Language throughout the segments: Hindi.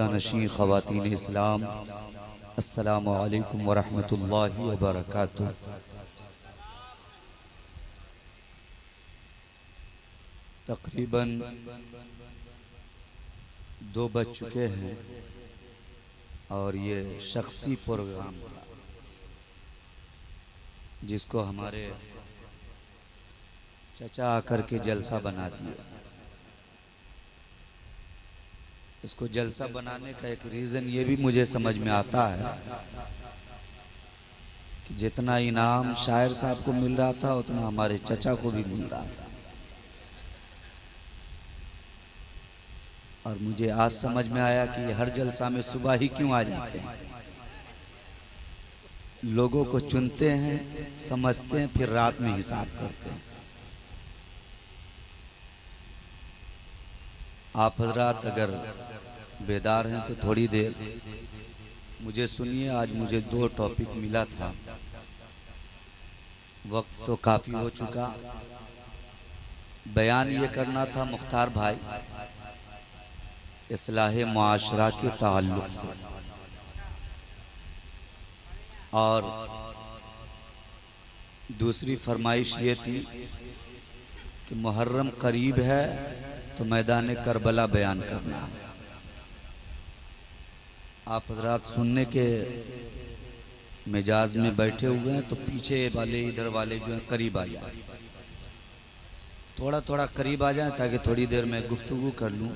नशी ख़वातीन इस्लाम, अस्सलामु अलैकुम वरहमतुल्लाहि वबरकातुह। तकरीबन 2 बज चुके हैं और ये शख्सी प्रोग्राम था जिसको हमारे चचा आकर के जलसा बना दिया। इसको जलसा बनाने का एक रीज़न ये भी मुझे समझ में आता है कि जितना इनाम शायर साहब को मिल रहा था उतना हमारे चचा को भी मिल रहा था। और मुझे आज समझ में आया कि हर जलसा में सुबह ही क्यों आ जाते हैं। लोगों को चुनते हैं, समझते हैं, फिर रात में हिसाब करते हैं। आप हजरात अगर बेदार हैं तो थोड़ी देर मुझे सुनिए। आज मुझे 2 टॉपिक मिला था, वक्त तो काफ़ी हो चुका। बयान ये करना था मुख्तार भाई, इस्लाह मुआशरा के ताल्लुक़ से। और दूसरी फरमाइश ये थी कि मुहर्रम करीब है तो मैदान करबला बयान करना है। आप हजरात सुनने के मिजाज में बैठे हुए हैं तो पीछे वाले इधर वाले जो हैं करीब आ जाए, थोड़ा थोड़ा करीब आ जाए ताकि थोड़ी देर में गुफ्तगू कर लूँ।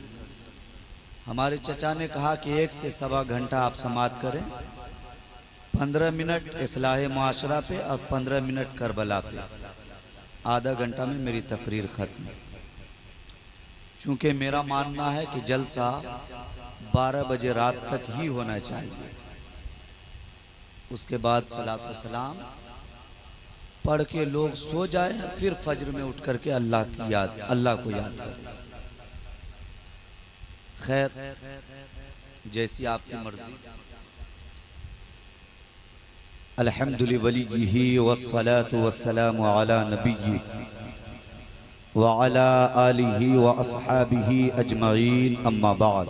हमारे चचा ने कहा कि 1 से सवा घंटा आप समाअत करें, 15 मिनट इस्लाह मुआशरा पे और 15 मिनट करबला पे। आधा घंटा में मेरी तकरीर ख़त्म। चूँकि मेरा मानना है कि जलसा 12 बजे रात तक ही होना चाहिए। उसके बाद सलात व सलाम पढ़ के लोग सो जाए, फिर फज्र में उठ करके अल्लाह को याद करें। खैर, जैसी आपकी मर्जी। अल्हम्दुलिल्लाह वलिय्यिही वस्सलातु वस्सलामु अला नबिय्यि व अला आलिहि व अस्हाबिहि अजमईन, अम्मा बाद।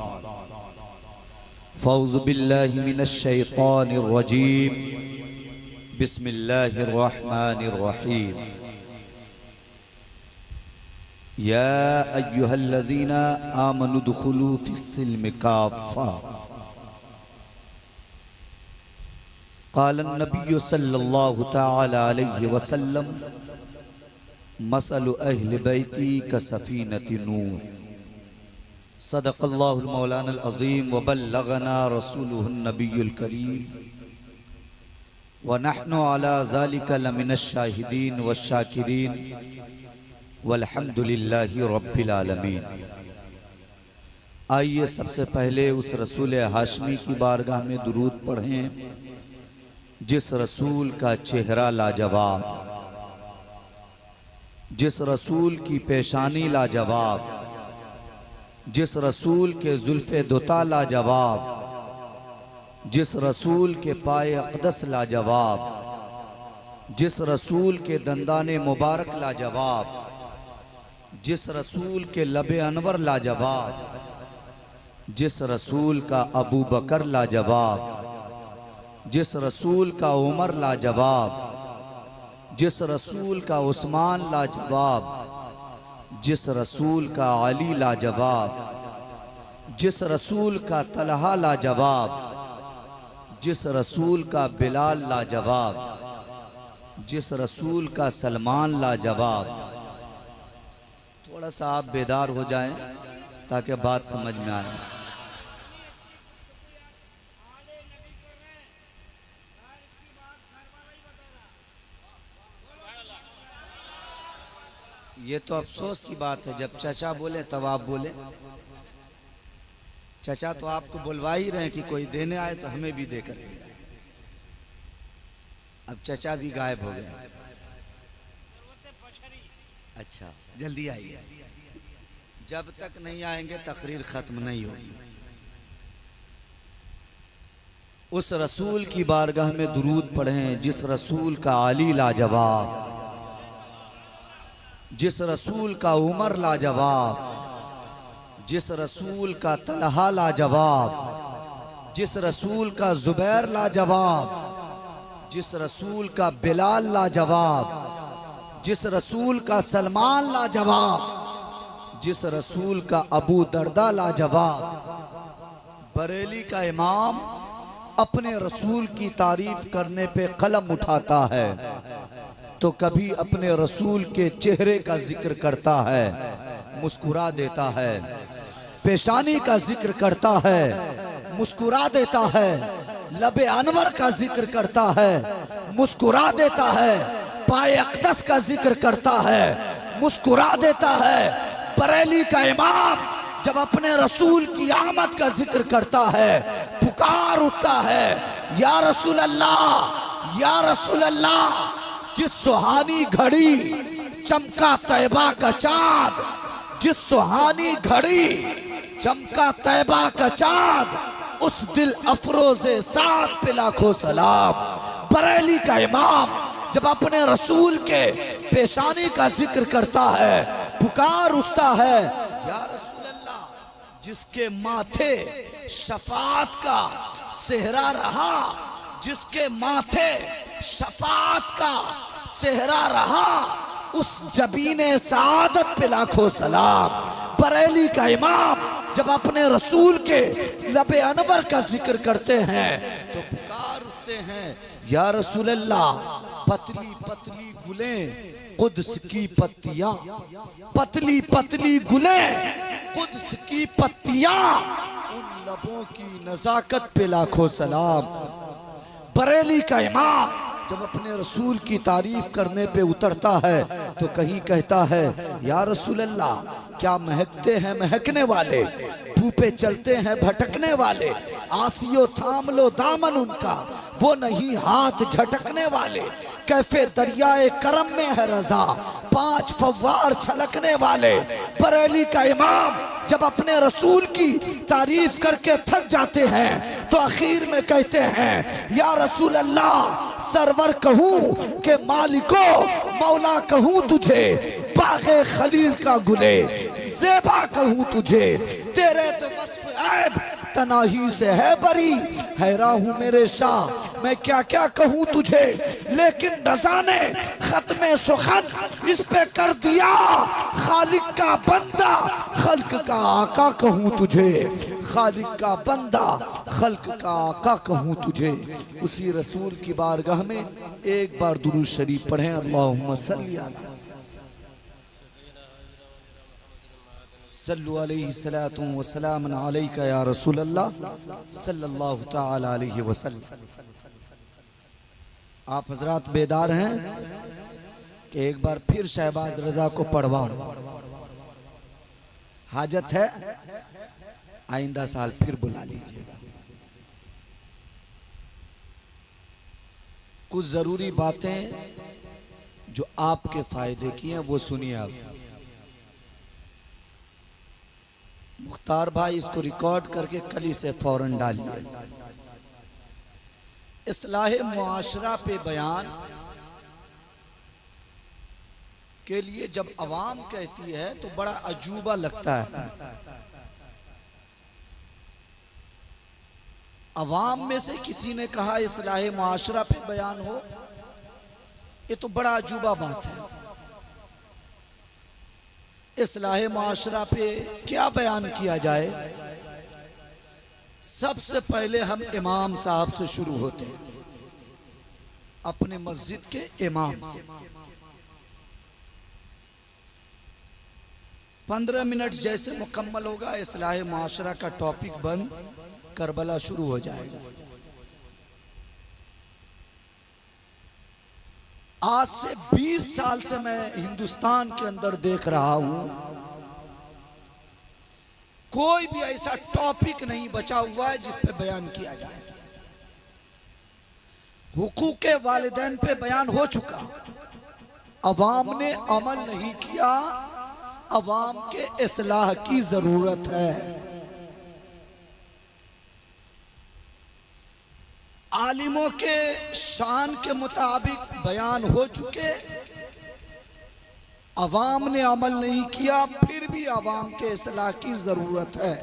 फ़ौज़ु बिल्लाहि मिनश शैतानिर रजीम, बिस्मिल्लाहिर रहमानिर रहीम। या अय्युहल्लज़ीना आमनु दुखुलू फ़िस्सिल्मि काफ़्फ़ा। क़ालन नबिय्यु सल्लल्लाहु तआला अलैहि वसल्लम मसलु अहले बैती कसफ़ीनति नूह। सदक़ल्लाहुल मौलानल अज़ीम व बल्लगना रसूलुहुन नबियुल करीम व नहनु अला ज़ालिका लमिनश शाहिदीन व शाकिरीन वल्हम्दुलिल्लाहि रब्बिल आलमीन। आइए सबसे पहले उस रसूल हाशमी की बारगाह में दुरूद पढ़ें जिस रसूल का चेहरा लाजवाब, जिस रसूल की पेशानी लाजवाब, जिस रसूल के जुल्फ़े दुता लाजवाब, जिस रसूल के पाए अक़दस लाजवाब, जिस रसूल के दंदाने मुबारक लाजवाब, जिस रसूल के लबे अनवर लाजवाब, जिस रसूल का अबू बकर लाजवाब, जिस रसूल का उमर लाजवाब, जिस रसूल का उस्मान लाजवाब, जिस रसूल का अली लाजवाब, जिस रसूल का तलहा लाजवाब, जिस रसूल का बिलाल लाजवाब, जिस रसूल का सलमान लाजवाब। थोड़ा सा आप बेदार हो जाएं ताकि बात समझ में आए। ये तो अफसोस की बात है, जब चचा बोले तब आप बोले। चचा तो आपको बुलवा ही रहे हैं कि कोई देने आए तो हमें भी देकर के जाए। अब चचा भी गायब हो गए। अच्छा, जल्दी आइए। जब तक नहीं आएंगे तकरीर खत्म नहीं होगी। उस रसूल की बारगाह में दुरूद पढ़ें जिस रसूल का अली लाजवाब, जिस रसूल का उमर लाजवाब, जिस रसूल का तलहा लाजवाब, जिस रसूल का जुबैर लाजवाब, जिस रसूल का बिलाल लाजवाब, जिस रसूल का सलमान लाजवाब, जिस रसूल का अबू दरदा लाजवाब। बरेली का इमाम अपने रसूल की तारीफ करने पे कलम उठाता है तो कभी अपने रसूल के चेहरे का जिक्र करता है, मुस्कुरा देता है। पेशानी का जिक्र करता है, मुस्कुरा देता है। लबे अनवर का जिक्र करता है, मुस्कुरा देता है। पाए अक़दस का जिक्र करता है, मुस्कुरा देता है। बरेली का इमाम जब अपने रसूल की आमद का जिक्र करता है, पुकार उठता है, या रसूल अल्लाह, या रसूल अल्लाह। जिस सुहानी घड़ी चमका तैबा का चाँद, जिस सुहानी घड़ी चमका तैबा का चाँद, उस दिल अफरोज़े साथ पे लाखों सलाम। बरेली का इमाम जब अपने रसूल के पेशानी का जिक्र करता है, पुकार उठता है, या रसूल अल्लाह। जिसके माथे शफात का सेहरा रहा, जिसके माथे शफात का सेहरा रहा, उस जबीने सादत पे लाखों सलाम। बरेली का इमाम जब अपने रसूल के लबे अनवर का जिक्र करते हैं तो पुकार उठते हैं, या रसूल अल्लाह। पतली पतली गुलें कुद्स की पत्तियां, पतली पतली गुलें कुद्स की पत्तियां, उन लबों की नजाकत पे लाखों सलाम। बरेली का इमाम जब अपने रसूल की तारीफ करने पे उतरता है तो कहीं कहता है, या रसूल अल्लाह। क्या महकते हैं महकने वाले, बू पे चलते हैं भटकने वाले। आसियो थाम लो दामन उनका, वो नहीं हाथ झटकने वाले। कैफे दरियाए करम में है रजा, 5 फव्वार छलकने वाले। बरेली का इमाम जब अपने रसूल की तारीफ करके थक जाते हैं तो आखिर में कहते हैं, या रसूल अल्लाह। सरवर कहूँ के मालिको मौला कहूँ तुझे, बाग़े खलील का गुले ज़ेबा कहूँ तुझे। तेरे तो वस्फ़ ऐब तनाही से है बरी, हैरान हूँ मेरे शाह मैं क्या क्या कहूँ तुझे। लेकिन रज़ा ने ख़त्मे सुखन इस पे कर दिया, खालिक का बंदा खल्क का आका कहूँ तुझे। खालिक का बंदा खल्क का आका कहूँ तुझे। उसी रसूल की बारगाह में एक बार दुरूद शरीफ पढ़ें, अल्लाहुम्मा सल्ली अला सल्लु अलैहि सलातु व सलामुन अलैका या रसूल अल्लाह सल्लल्लाहु तआला अलैहि वसल्लम। आप हजरात बेदार हैं कि एक बार फिर शहबाज रजा को पढ़वाऊं? हाजत है, आइंदा साल फिर बुला लीजिएगा। कुछ जरूरी बातें जो आपके फायदे की हैं वो सुनिए आप। मुख्तार भाई इसको रिकॉर्ड करके कली से फौरन डालिए। इस्लाह मुआशरा पे बयान के लिए जब अवाम कहती है तो बड़ा अजूबा लगता है। अवाम में से किसी ने कहा इस्लाह मुआशरा पे बयान हो, ये तो बड़ा अजूबा बात है। इस्लाह मुआशरा पे क्या बयान किया जाए? सबसे पहले हम इमाम साहब से शुरू होते हैं, अपने मस्जिद के इमाम से। 15 मिनट जैसे मुकम्मल होगा इस्लाह मुआशरा का टॉपिक बंद, करबला शुरू हो जाएगा। आज से 20 साल से मैं हिंदुस्तान के अंदर देख रहा हूं, कोई भी ऐसा टॉपिक नहीं बचा हुआ है जिस पे बयान किया जाए। हुकूके वालिदैन पे बयान हो चुका, अवाम ने अमल नहीं किया। अवाम के इस्लाह की जरूरत है। आलिमों के शान के मुताबिक बयान हो चुके, अवाम ने अमल नहीं किया, फिर भी अवाम के इस्लाह की जरूरत है।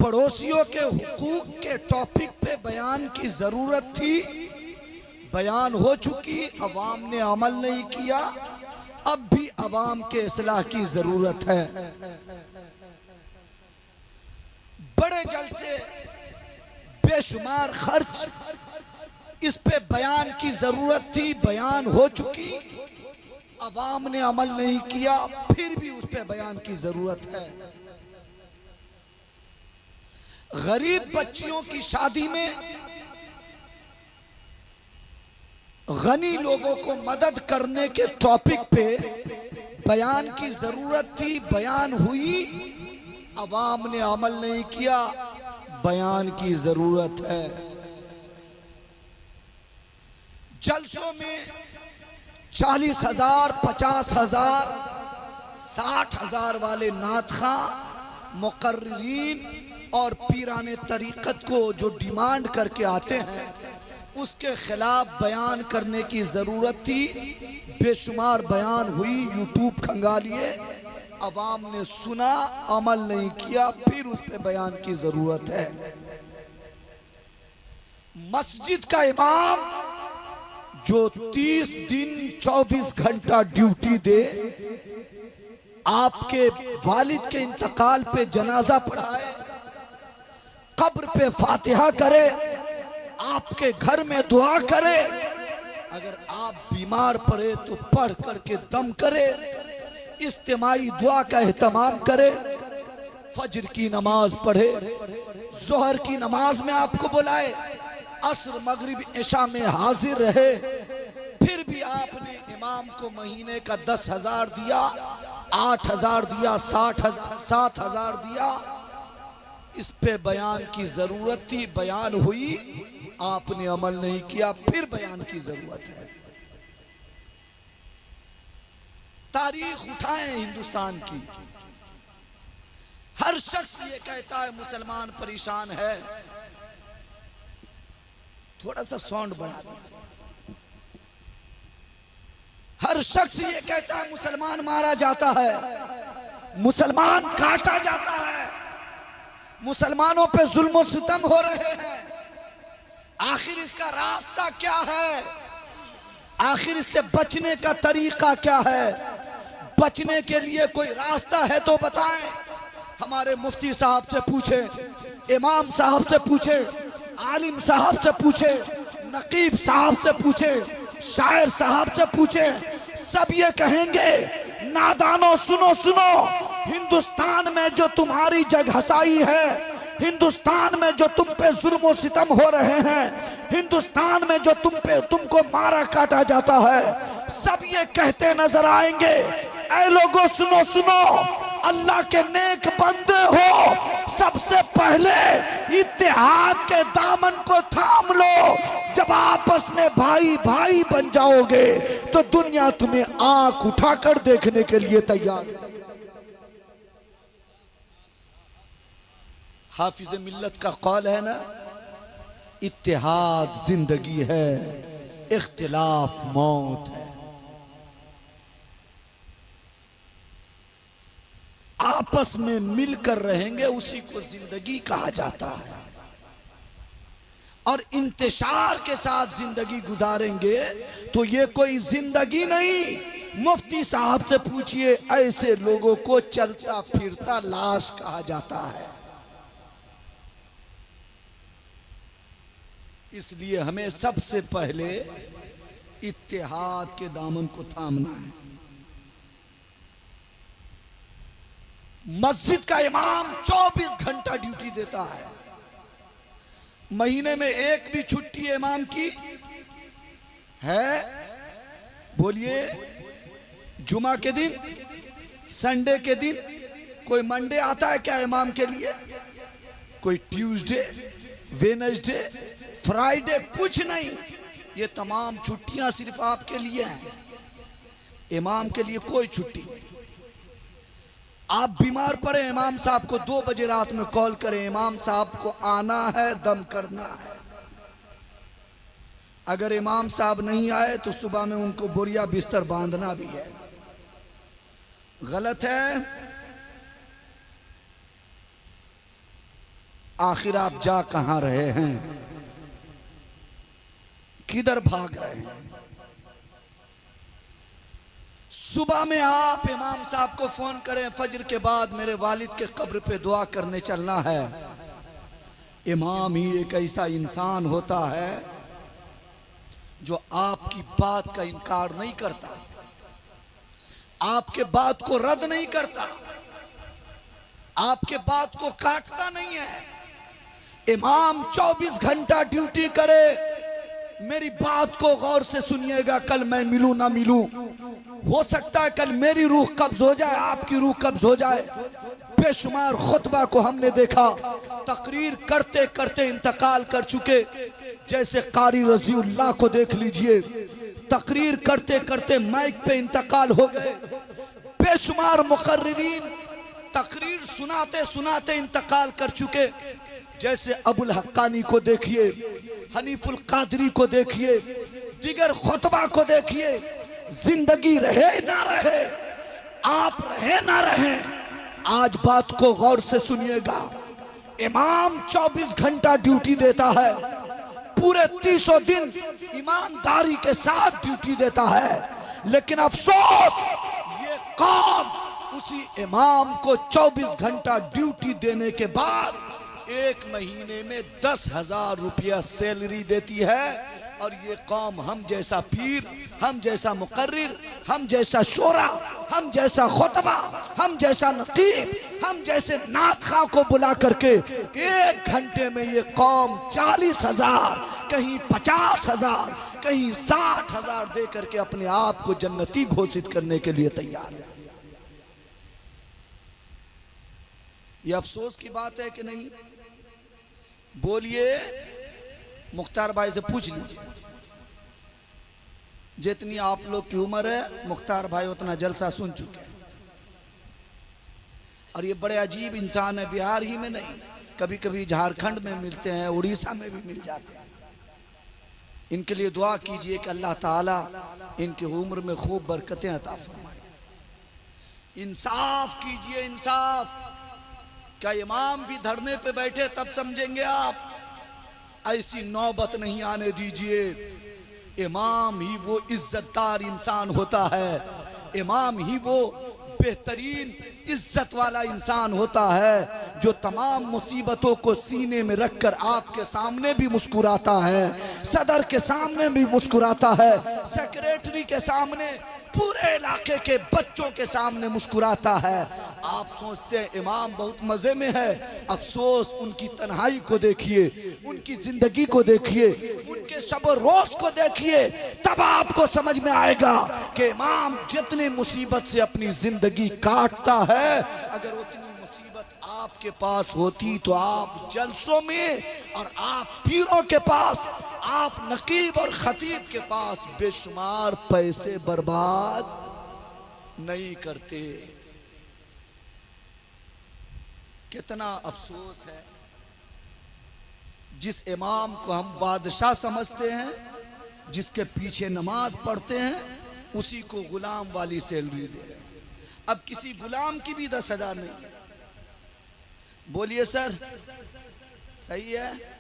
पड़ोसियों के हुकूक के टॉपिक पे बयान की जरूरत थी, बयान हो चुकी, अवाम ने अमल नहीं किया, अब भी अवाम के इस्लाह की जरूरत है। बड़े जलसे, बेशुमार खर्च, इस पे बयान की जरूरत थी, बयान हो चुकी, अवाम ने अमल नहीं किया, फिर भी उस पे बयान की जरूरत है। गरीब बच्चियों की शादी में गनी लोगों को मदद करने के टॉपिक पे बयान की जरूरत थी, बयान हुई, अवाम ने अमल नहीं किया, बयान की जरूरत है। जलसों में 40,000, 50,000, 60,000 वाले नातखा, मुकर्रिरीन और पीराने तरीक़त को जो डिमांड करके आते हैं, उसके खिलाफ बयान करने की ज़रूरत थी। बेशुमार बयान हुई, यूट्यूब खंगालिए, अवाम ने सुना, अमल नहीं किया, फिर उस पे बयान की ज़रूरत है। मस्जिद का इमाम जो 30 दिन 24 घंटा ड्यूटी दे, आपके वालिद के इंतकाल पे जनाजा पढ़ाए, कब्र पे फातिहा करे, आपके घर में दुआ करे, अगर आप बीमार पड़े तो पढ़ करके दम करे, इज्तिमाई दुआ का एहतमाम करे, फजर की नमाज पढ़े, जोहर की नमाज में आपको बुलाए, असर मगरिब इशा में हाजिर रहे, फिर भी आपने इमाम को महीने का 10,000 दिया, 8,000 दिया, 60,000, 7,000 दिया, इस पे बयान की जरूरत थी, बयान हुई, आपने अमल नहीं किया, फिर बयान की जरूरत है। तारीख उठाएं हिंदुस्तान की, हर शख्स ये कहता है मुसलमान परेशान है। थोड़ा सा साउंड बढ़ा दो। हर शख्स ये कहता है मुसलमान मारा जाता है, मुसलमान काटा जाता है, मुसलमानों पे जुल्म सितम हो रहे हैं। आखिर इसका रास्ता क्या है? आखिर इससे बचने का तरीका क्या है? बचने के लिए कोई रास्ता है तो बताएं। हमारे मुफ्ती साहब से पूछे, इमाम साहब से पूछे, आलिम साहब से पूछे, नकीब साहब से पूछे, शायर साहब से पूछे, सब ये कहेंगे नादानो सुनो सुनो, हिंदुस्तान में जो तुम्हारी जगहसाई है, हिंदुस्तान में जो तुम पे जुल्म सितम हो रहे हैं, हिंदुस्तान में जो तुमको मारा काटा जाता है, सब ये कहते नजर आएंगे, ऐ लोगों सुनो सुनो, अल्लाह के नेक बंदे हो, सबसे पहले इत्तेहाद के दामन को थाम लो। जब आपस में भाई भाई बन जाओगे तो दुनिया तुम्हें आंख उठाकर देखने के लिए तैयार है। हाफिज मिल्लत का कौल है ना, इत्तेहाद जिंदगी है, इख्तिलाफ मौत है। आपस में मिलकर रहेंगे, उसी को जिंदगी कहा जाता है। और इंतशार के साथ जिंदगी गुजारेंगे तो ये कोई जिंदगी नहीं। मुफ्ती साहब से पूछिए, ऐसे लोगों को चलता फिरता लाश कहा जाता है। इसलिए हमें सबसे पहले इत्तेहाद के दामन को थामना है। मस्जिद का इमाम 24 घंटा ड्यूटी देता है, महीने में एक भी छुट्टी इमाम की है? बोलिए, जुमा के दिन, संडे के दिन, कोई मंडे आता है क्या इमाम के लिए? कोई ट्यूसडे, वेडनेसडे, फ्राइडे, कुछ नहीं। ये तमाम छुट्टियां सिर्फ आपके लिए हैं, इमाम के लिए कोई छुट्टी नहीं। आप बीमार पड़े, इमाम साहब को 2 बजे रात में कॉल करें, इमाम साहब को आना है, दम करना है। अगर इमाम साहब नहीं आए तो सुबह में उनको बोरिया बिस्तर बांधना भी है। गलत है? आखिर आप जा कहां रहे हैं, किधर भाग रहे हैं। सुबह में आप इमाम साहब को फोन करें, फजर के बाद मेरे वालिद के कब्र पे दुआ करने चलना है। इमाम ही एक ऐसा इंसान होता है जो आपकी बात का इनकार नहीं करता, आपके बात को रद्द नहीं करता, आपके बात को काटता नहीं है। इमाम 24 घंटा ड्यूटी करे। मेरी बात को गौर से सुनिएगा, कल मैं मिलूं ना मिलूं, हो सकता है कल मेरी रूह कब्ज हो जाए, आपकी रूह कब्ज हो जाए। बेशुमार खुतबा को हमने देखा, तकरीर करते करते इंतकाल कर चुके, जैसे कारी रजीउल्लाह को देख लीजिए, तकरीर करते करते माइक पे इंतकाल हो गए। बेशुमार मुकर्रिरीन तकरीर सुनाते सुनाते इंतकाल कर चुके, जैसे अबुल हक्कानी को देखिए, हनीफुल कादरी को देखिए, दिगर खुतबा को देखिए। जिंदगी रहे ना रहे, आप रहे ना रहे, आज बात को गौर से सुनिएगा। इमाम 24 घंटा ड्यूटी देता है, पूरे 300 दिन ईमानदारी के साथ ड्यूटी देता है, लेकिन अफसोस ये कौम उसी इमाम को 24 घंटा ड्यूटी देने के बाद एक महीने में 10,000 रुपया सैलरी देती है। और ये कौम हम जैसा पीर, हम जैसा मुकर्रिर, हम जैसा शोरा, हम जैसा खुतबा, हम जैसा नकीब, हम जैसे नातखा को बुला करके 1 घंटे में ये कौम 40,000, कहीं 50,000, कहीं 60,000 दे करके अपने आप को जन्नती घोषित करने के लिए तैयार है। ये अफसोस की बात है कि नहीं? बोलिए, मुख्तार भाई से पूछ लीजिए। जितनी आप लोग की उम्र है, मुख्तार भाई उतना जलसा सुन चुके हैं। और ये बड़े अजीब इंसान है, बिहार ही में नहीं, कभी कभी झारखंड में मिलते हैं, उड़ीसा में भी मिल जाते हैं। इनके लिए दुआ कीजिए कि अल्लाह ताला इनकी उम्र में खूब बरकतें अता फरमाए। इंसाफ कीजिए, इंसाफ। क्या इमाम भी धरने पे बैठे तब समझेंगे आप? ऐसी नौबत नहीं आने दीजिए। इमाम ही वो इज्जतदार इंसान होता है, इमाम ही वो बेहतरीन इज्जत वाला इंसान होता है जो तमाम मुसीबतों को सीने में रखकर आपके सामने भी मुस्कुराता है, सदर के सामने भी मुस्कुराता है, सेक्रेटरी के सामने, पूरे इलाके के बच्चों के सामने मुस्कुराता है। आप सोचते हैं इमाम बहुत मजे में है, अफसोस उनकी तन्हाई को देखिए, उनकी जिंदगी को देखिए, उनके शब रोज को देखिए, तब आपको समझ में आएगा कि इमाम जितनी मुसीबत से अपनी जिंदगी काटता है, अगर उतनी मुसीबत आपके पास होती तो आप जलसों में और आप पीरों के पास, आप नकीब और खतीब के पास बेशुमार पैसे बर्बाद नहीं करते। कितना अफसोस है, जिस इमाम को हम बादशाह समझते हैं, जिसके पीछे नमाज पढ़ते हैं, उसी को गुलाम वाली सैलरी दे रहे हैं। अब किसी गुलाम की भी 10,000 नहीं है। बोलिए सर, सही है?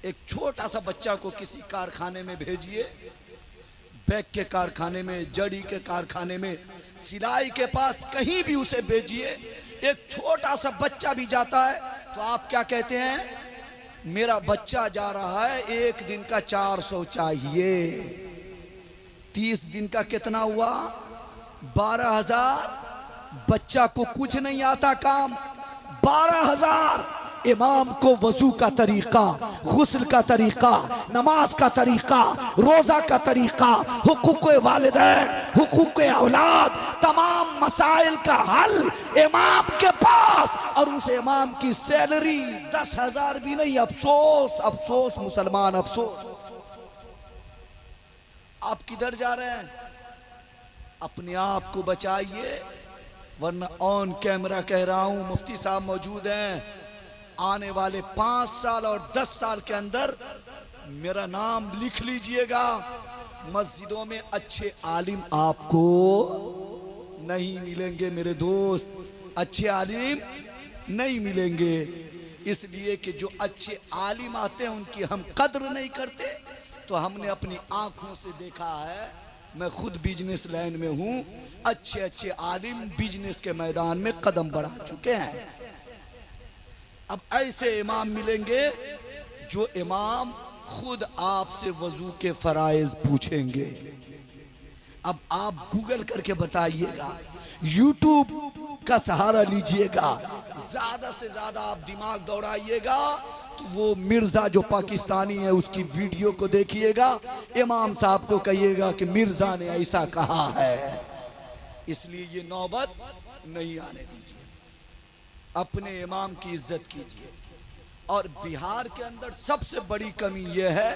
एक छोटा सा बच्चा को किसी कारखाने में भेजिए, बैग के कारखाने में, जड़ी के कारखाने में, सिलाई के पास, कहीं भी उसे भेजिए, एक छोटा सा बच्चा भी जाता है तो आप क्या कहते हैं? मेरा बच्चा जा रहा है, 1 दिन का 400 चाहिए। 30 दिन का कितना हुआ? 12,000। बच्चा को कुछ नहीं आता काम, 12,000। इमाम को वजू का तरीका, गुस्ल का तरीका, नमाज का तरीका, रोजा का तरीका, हुकूक वालिदैन, हुकूक औलाद, तमाम मसाइल का हल इमाम के पास, और उस इमाम की सैलरी 10,000 भी नहीं। अफसोस, अफसोस मुसलमान, अफसोस। आप किधर जा रहे हैं? अपने आप को बचाइए, वरना ऑन कैमरा कह रहा हूं, मुफ्ती साहब मौजूद हैं, आने वाले 5 साल और 10 साल के अंदर मेरा नाम लिख लीजिएगा, मस्जिदों में अच्छे आलिम आपको नहीं मिलेंगे मेरे दोस्त, अच्छे आलिम नहीं मिलेंगे। इसलिए कि जो अच्छे आलिम आते हैं उनकी हम कद्र नहीं करते। तो हमने अपनी आंखों से देखा है, मैं खुद बिजनेस लाइन में हूं, अच्छे अच्छे आलिम बिजनेस के मैदान में कदम बढ़ा चुके हैं। अब ऐसे इमाम मिलेंगे जो इमाम खुद आपसे वजू के फराइज पूछेंगे। अब आप गूगल करके बताइएगा, यूट्यूब का सहारा लीजिएगा, ज्यादा से ज्यादा आप दिमाग दौड़ाइएगा तो वो मिर्जा जो पाकिस्तानी है उसकी वीडियो को देखिएगा, इमाम साहब को कहिएगा कि मिर्जा ने ऐसा कहा है। इसलिए ये नौबत नहीं आने दीजिए, अपने इमाम की इज्जत कीजिए। और बिहार के अंदर सबसे बड़ी कमी यह है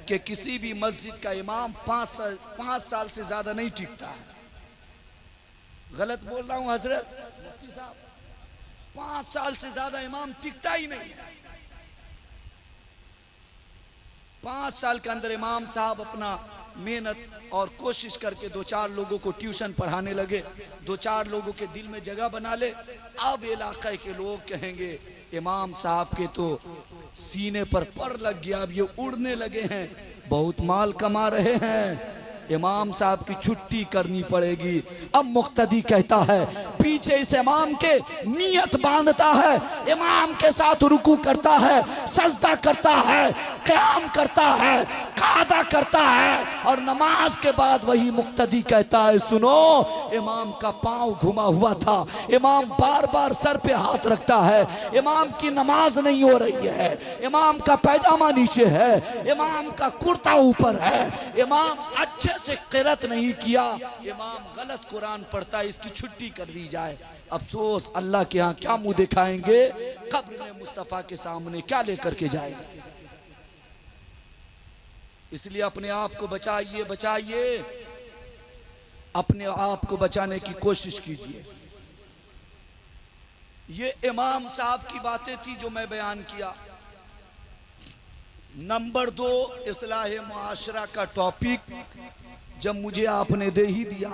कि किसी भी मस्जिद का इमाम 5 साल से ज्यादा नहीं टिकता है। गलत बोल रहा हूं हजरत मुफ्ती साहब? 5 साल से ज्यादा इमाम टिकता ही नहीं है। 5 साल के अंदर इमाम साहब अपना मेहनत और कोशिश करके 2-4 लोगों को ट्यूशन पढ़ाने लगे, 2-4 लोगों के दिल में जगह बना ले। अब इलाके के लोग कहेंगे इमाम साहब के तो सीने पर लग गया, अब ये उड़ने लगे हैं, बहुत माल कमा रहे हैं, इमाम साहब की छुट्टी करनी पड़ेगी। अब मुक्तदी कहता है, पीछे इस इमाम के नियत बांधता है, इमाम के साथ रुकू करता है, सजदा करता है, क़याम करता है, कादा करता है, और नमाज के बाद वही मुक्तदी कहता है, सुनो इमाम का पांव घुमा हुआ था, इमाम बार बार सर पे हाथ रखता है, इमाम की नमाज नहीं हो रही है, इमाम का पैजामा नीचे है, इमाम का कुर्ता ऊपर है, इमाम अच्छे से क़िरात नहीं किया, इमाम गलत कुरान पढ़ता है, इसकी छुट्टी कर दी जाए। अफसोस, अल्लाह के यहाँ क्या मुंह दिखाएंगे, कब्र में मुस्तफ़ा के सामने क्या लेकर के जाएंगे। इसलिए अपने आप को बचाइए, बचाइए, अपने आप को बचाने की कोशिश कीजिए। ये इमाम साहब की बातें थी जो मैं बयान किया। नंबर 2, इस्लाह मुआशरा का टॉपिक जब मुझे आपने दे ही दिया।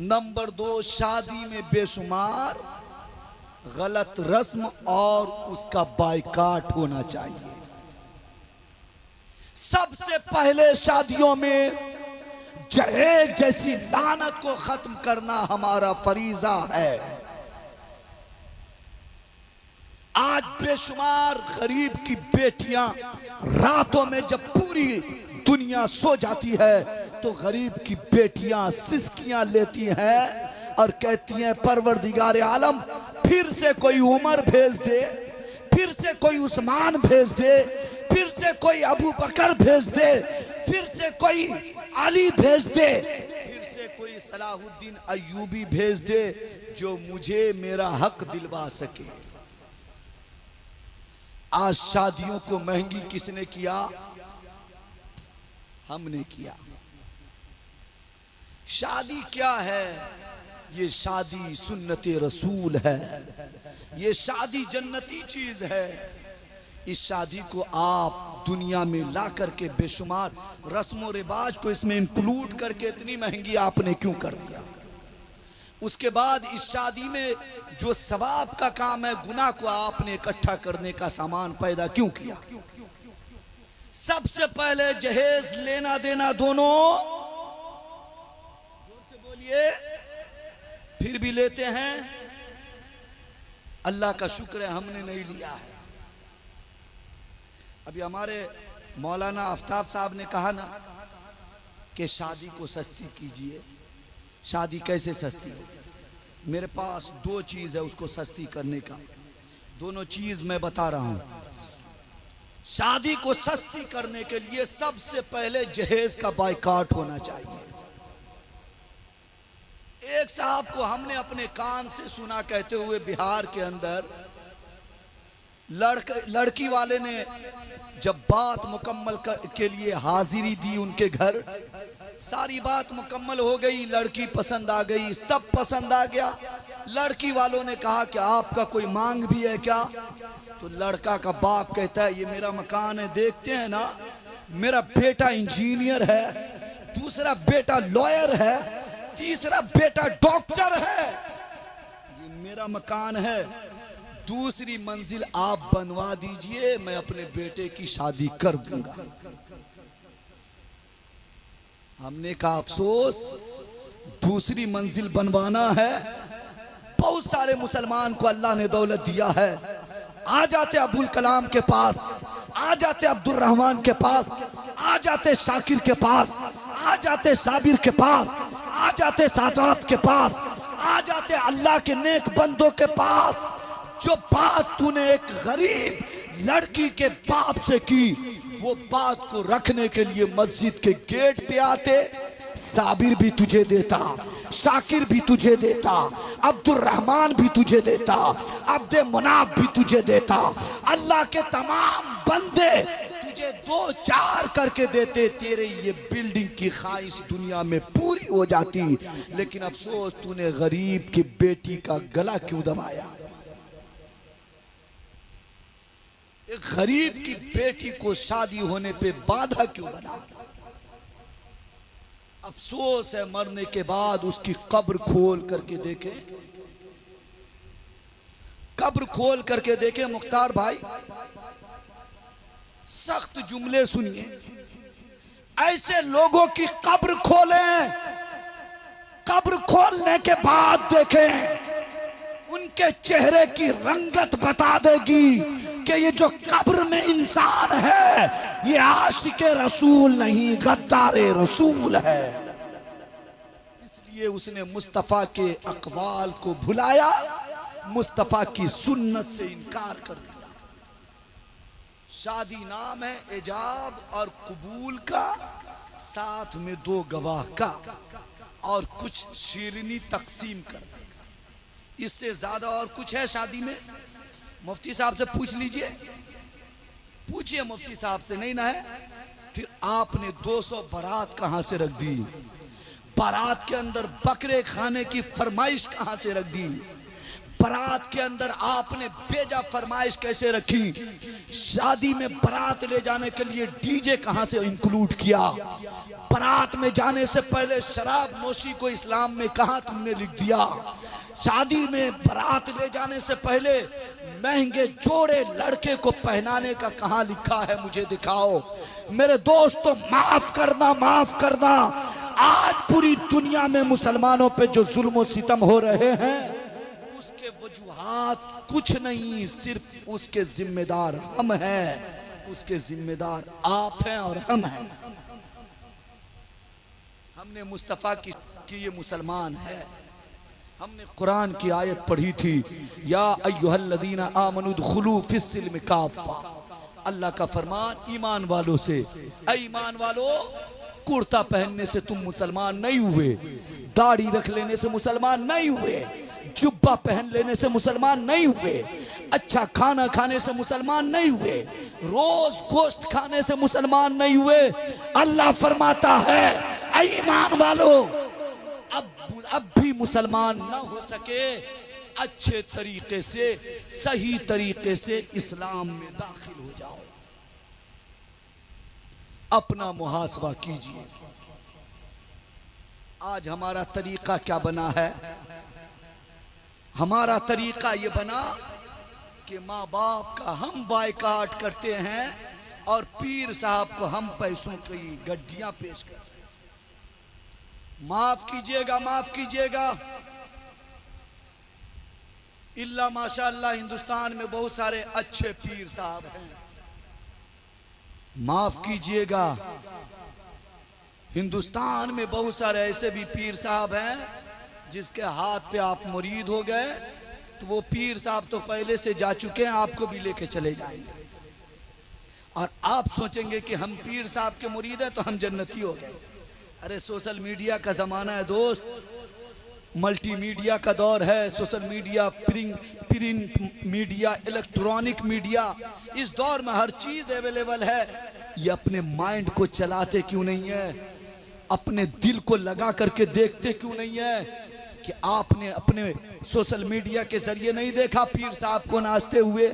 नंबर 2, शादी में बेशुमार गलत रस्म और उसका बायकाट होना चाहिए। सबसे पहले शादियों में जहेज जैसी लानत को खत्म करना हमारा फरीजा है। आज बेशुमार गरीब की बेटियां रातों में जब पूरी दुनिया सो जाती है तो गरीब की बेटियां सिसकियां लेती हैं और कहती हैं, परवरदिगार आलम फिर से कोई उमर भेज दे, फिर से कोई उस्मान भेज दे, फिर से कोई अबू बकर भेज दे, फिर से कोई अली भेज दे, फिर से कोई सलाहुद्दीन अय्यूबी भेज दे जो मुझे मेरा हक दिलवा सके। आज शादियों को महंगी किसने किया? हमने किया। शादी क्या है? ये शादी सुन्नते रसूल है, ये शादी जन्नती चीज है। इस शादी को आप दुनिया में ला करके बेशुमार रस्म व रिवाज को इसमें इंक्लूड करके इतनी महंगी आपने क्यों कर दिया? उसके बाद इस शादी में जो सवाब का काम है, गुनाह को आपने इकट्ठा करने का सामान पैदा क्यों किया? सबसे पहले जहेज लेना देना दोनों, जोर से बोलिए, फिर भी लेते हैं। अल्लाह का शुक्र है हमने नहीं लिया है। अभी हमारे मौलाना आफ्ताब साहब ने कहा ना कि शादी को सस्ती कीजिए। शादी कैसे सस्ती हो? मेरे पास 2 चीज़ है उसको सस्ती करने का, दोनों चीज़ मैं बता रहा हूं। शादी को सस्ती करने के लिए सबसे पहले जहेज का बायकाट होना चाहिए। एक साहब को हमने अपने कान से सुना कहते हुए, बिहार के अंदर लड़की वाले ने जब बात मुकम्मल के लिए हाजिरी दी उनके घर, सारी बात मुकम्मल हो गई, लड़की पसंद आ गई, सब पसंद आ गया। लड़की वालों ने कहा कि आपका कोई मांग भी है क्या? तो लड़का का बाप कहता है, ये मेरा मकान है, देखते हैं ना, मेरा बेटा इंजीनियर है, दूसरा बेटा लॉयर है, तीसरा बेटा डॉक्टर है, ये मेरा मकान है, दूसरी मंजिल आप बनवा दीजिए, मैं अपने बेटे की शादी कर दूंगा। हमने कहा अफसोस, दूसरी मंजिल बनवाना है। बहुत सारे मुसलमान को अल्लाह ने दौलत दिया है, आ जाते अब्दुल कलाम के पास, आ जाते अब्दुल रहमान के पास, आ जाते शाकिर के पास, आ जाते साबिर के पास, आ जाते सादात के पास, आ जाते अल्लाह के नेक बंदों के पास। जो बात तूने एक गरीब लड़की के बाप से की, वो बात को रखने के लिए मस्जिद के गेट पे आते। साबिर भी तुझे देता, शाकिर भी तुझे देता, अब्दुल रहमान भी तुझे देता, अब्द मुनाफ भी तुझे देता। अल्लाह के तमाम बंदे तुझे 2-4 करके देते, तेरे ये बिल्डिंग की ख्वाहिश दुनिया में पूरी हो जाती। लेकिन अफसोस, तूने गरीब की बेटी का गला क्यों दबाया? एक गरीब की बेटी को शादी होने पे बाधा क्यों बना? अफसोस है, मरने के बाद उसकी कब्र खोल करके देखें, कब्र खोल करके देखें। मुख्तार भाई, सख्त जुमले सुनिए, ऐसे लोगों की कब्र खोलें, कब्र खोलने के बाद देखें, उनके चेहरे की रंगत बता देगी कि ये जो कब्र में इंसान है, ये आशिके रसूल नहीं, गद्दारे रसूल है। इसलिए उसने मुस्तफ़ा के अक़वाल को भुलाया, मुस्तफ़ा की सुन्नत से इनकार कर दिया। शादी नाम है इजाब और कबूल का, साथ में 2 गवाह का, और कुछ शीरनी तकसीम कर देगा। इससे ज्यादा और कुछ है शादी में? मुफ्ती साहब से पूछ लीजिए, पूछिए मुफ्ती साहब से, नहीं ना है? फिर आपने 200 बारात कहां से रख दी? बारात के अंदर बकरे खाने की फरमाइश कहां से रख दी? बारात के अंदर आपने बेजा फरमाइश कैसे रखी? शादी में बारात ले जाने के लिए डीजे कहां से इंक्लूड किया? बारात में जाने से पहले शराब नोशी को इस्लाम में कहां तुमने लिख दिया? शादी में बारात ले जाने से पहले महंगे जोड़े लड़के को पहनाने का कहां लिखा है? मुझे दिखाओ। मेरे दोस्तों, माफ करना, माफ करना, आज पूरी दुनिया में मुसलमानों पे जो जुल्म सितम हो रहे हैं, उसके वजूहात कुछ नहीं, सिर्फ उसके जिम्मेदार हम हैं, उसके जिम्मेदार आप हैं और हम हैं। हमने मुस्तफ़ा की ये मुसलमान है। हमने कुरान की आयत पढ़ी थी, या अय्युहल्लज़ीना आमनू दुखुलू फिस्सिल्म काफ़ा। अल्लाह का फरमान ईमान वालों से, ऐ ईमान वालों, कुर्ता पहनने से तुम मुसलमान नहीं हुए, दाढ़ी रख लेने से मुसलमान नहीं हुए, जुब्बा पहन लेने से मुसलमान नहीं हुए, अच्छा खाना खाने से मुसलमान नहीं हुए, रोज गोश्त खाने से मुसलमान नहीं हुए। अल्लाह फरमाता है, ऐ ईमान वालों, अब भी मुसलमान ना हो सके, अच्छे तरीके से, सही तरीके से इस्लाम में दाखिल हो जाओ। अपना मुहासबा कीजिए। आज हमारा तरीका क्या बना है? हमारा तरीका ये बना कि माँ बाप का हम बायकाट करते हैं और पीर साहब को हम पैसों की गड्डियां पेश करते हैं। माफ कीजिएगा, माफ कीजिएगा, इल्ला माशाअल्लाह हिंदुस्तान में बहुत सारे अच्छे पीर साहब हैं। माफ कीजिएगा, हिंदुस्तान में बहुत सारे ऐसे भी पीर साहब हैं जिसके हाथ पे आप मुरीद हो गए तो वो पीर साहब तो पहले से जा चुके हैं, आपको भी लेके चले जाएंगे और आप सोचेंगे कि हम पीर साहब के मुरीद हैं तो हम जन्नती हो गए। अरे सोशल मीडिया का ज़माना है दोस्त, मल्टीमीडिया का दौर है, social media, print media, electronic media, इस दौर में हर चीज़ अवेलेबल है। ये अपने माइंड को चलाते क्यों नहीं है? अपने दिल को लगा करके देखते क्यों नहीं है कि आपने अपने सोशल मीडिया के जरिए नहीं देखा पीर साहब को नाचते हुए,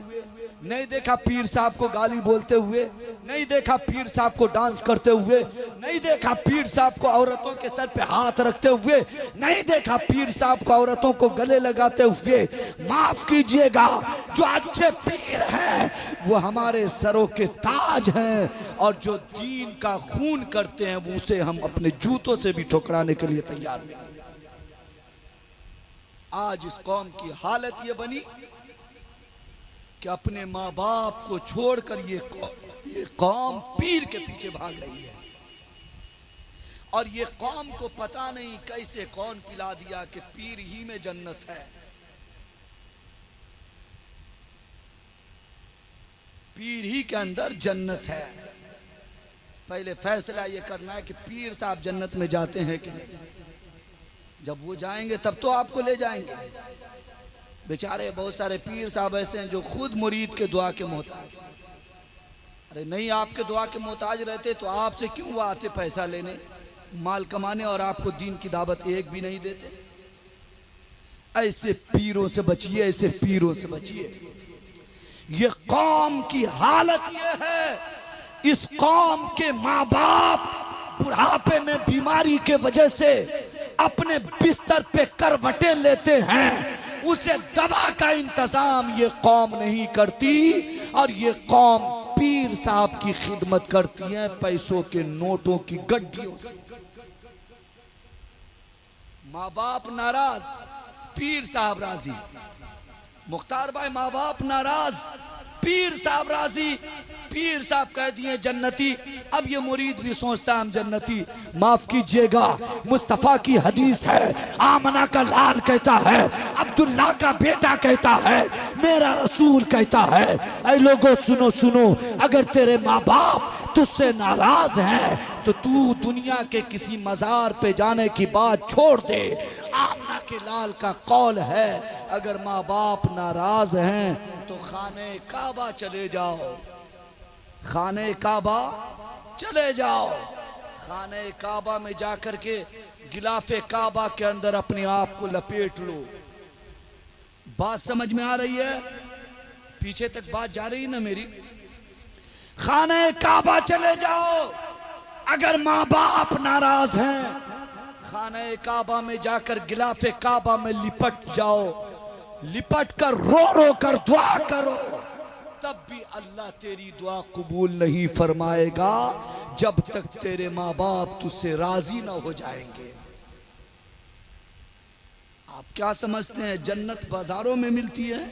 नहीं देखा पीर साहब को गाली बोलते हुए, नहीं देखा पीर साहब को डांस करते हुए, नहीं देखा पीर साहब को औरतों के सर पे हाथ रखते हुए, नहीं देखा पीर साहब को औरतों को गले लगाते हुए। माफ कीजिएगा, जो अच्छे पीर हैं वो हमारे सरों के ताज हैं, और जो दीन का खून करते हैं वो उसे हम अपने जूतों से भी ठुकराने के लिए तैयार नहीं। आज इस कौम की हालत ये बनी कि अपने माँ बाप को छोड़कर ये कौम पीर के पीछे भाग रही है। और ये कौम को पता नहीं कैसे कौन पिला दिया कि पीर ही में जन्नत है। पीर ही के अंदर जन्नत है। पहले फैसला ये करना है कि पीर साहब जन्नत में जाते हैं कि नहीं। जब वो जाएंगे तब तो आपको ले जाएंगे। बेचारे बहुत सारे पीर साहब ऐसे हैं जो खुद मुरीद के दुआ के मोहताज। अरे नहीं, आपके दुआ के मोहताज रहते तो आपसे क्यों वो आते पैसा लेने, माल कमाने, और आपको दीन की दावत एक भी नहीं देते। ऐसे पीरों से बचिए, ऐसे पीरों से बचिए। ये कौम की हालत ये है, इस कौम के माँ बाप बुढ़ापे में बीमारी के वजह से अपने बिस्तर पे करवटें लेते हैं, उसे दवा का इंतजाम ये कौम नहीं करती, और ये कौम पीर साहब की खिदमत करती है पैसों के नोटों की गड्डियों से। माँ बाप नाराज, पीर साहब राजी। मुख्तार भाई, माँ बाप नाराज, पीर साहब राजी। पीर साहब कह दिए जन्नती, अब ये मुरीद भी सोचता हम जन्नती। माफ कीजिएगा, मुस्तफ़ा की हदीस है, आमना का लाल कहता है, अब्दुल्ला का बेटा कहता है, मेरा रसूल कहता है। ऐ लोगों सुनो सुनो, अगर तेरे माँ बाप तुझसे नाराज हैं तो तू दुनिया के किसी मज़ार पे जाने की बात छोड़ दे। आमना के लाल का कौल है, अगर माँ बाप नाराज हैं तो खाने काबा चले जाओ, खाने काबा चले जाओ। खाने काबा में जाकर के गिलाफे काबा के अंदर अपने आप को लपेट लो। बात समझ में आ रही है? पीछे तक बात जा रही है ना मेरी? खाने काबा चले जाओ। अगर माँ बाप नाराज हैं, खाने काबा में जाकर गिलाफे काबा में लिपट जाओ, लिपट कर रो रो कर दुआ करो, तब भी अल्लाह तेरी दुआ कबूल नहीं फरमाएगा जब तक तेरे माँ बाप तुझसे राजी ना हो जाएंगे। आप क्या समझते हैं जन्नत बाजारों में मिलती है?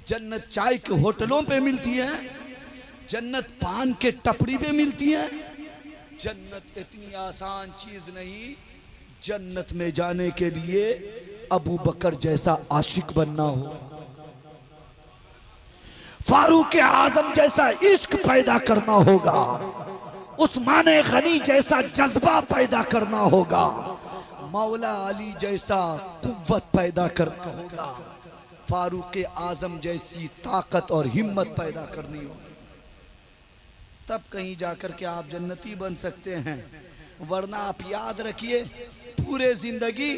जन्नत चाय के होटलों पे मिलती है? जन्नत पान के टपरी पे मिलती है? जन्नत इतनी आसान चीज नहीं। जन्नत में जाने के लिए अबू बकर जैसा आशिक बनना हो, फारूक आजम जैसा इश्क पैदा करना होगा, उस्मान गनी जैसा जज्बा पैदा करना होगा, मौला अली जैसा कुव्वत पैदा करना होगा, फारूक आजम जैसी ताकत और हिम्मत पैदा करनी होगी, तब कहीं जाकर के आप जन्नती बन सकते हैं। वरना आप याद रखिए, पूरे जिंदगी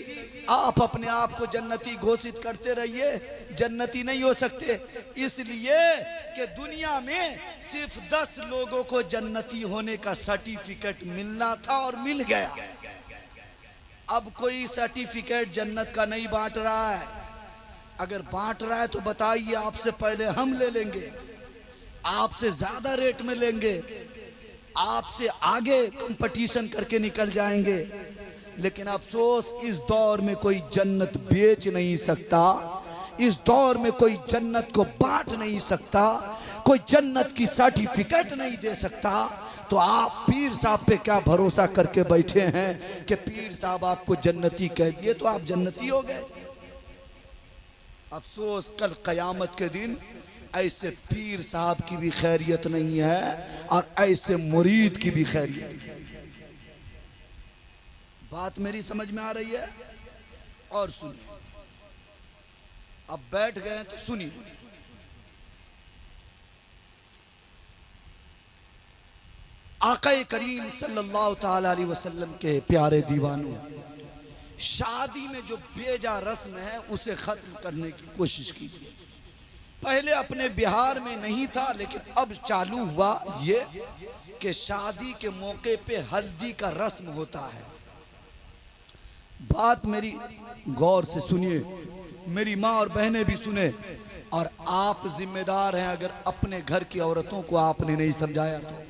आप अपने आप को जन्नती घोषित करते रहिए, जन्नती नहीं हो सकते। इसलिए कि दुनिया में सिर्फ 10 लोगों को जन्नती होने का सर्टिफिकेट मिलना था और मिल गया। अब कोई सर्टिफिकेट जन्नत का नहीं बांट रहा है। अगर बांट रहा है तो बताइए, आपसे पहले हम ले लेंगे, आपसे ज्यादा रेट में लेंगे, आपसे आगे कंपटीशन करके निकल जाएंगे। लेकिन अफसोस, इस दौर में कोई जन्नत बेच नहीं सकता, इस दौर में कोई जन्नत को बांट नहीं सकता, कोई जन्नत की सर्टिफिकेट नहीं दे सकता। तो आप पीर साहब पे क्या भरोसा करके बैठे हैं कि पीर साहब आपको जन्नती कह दिए तो आप जन्नती हो गए? अफसोस, कल कयामत के दिन ऐसे पीर साहब की भी खैरियत नहीं है और ऐसे मुरीद की भी खैरियत नहीं। बात मेरी समझ में आ रही है? और सुनिए, अब बैठ गए तो सुनिए। आक़ा करीम सल्लल्लाहु ताला अलैहि वसल्लम के प्यारे दीवानों, शादी में जो बेजा रस्म है उसे खत्म करने की कोशिश कीजिए। पहले अपने बिहार में नहीं था, लेकिन अब चालू हुआ ये कि शादी के मौके पे हल्दी का रस्म होता है। बात मेरी गौर से सुनिए, मेरी माँ और बहनें भी सुने, और आप जिम्मेदार हैं। अगर अपने घर की औरतों को आपने नहीं समझाया, तो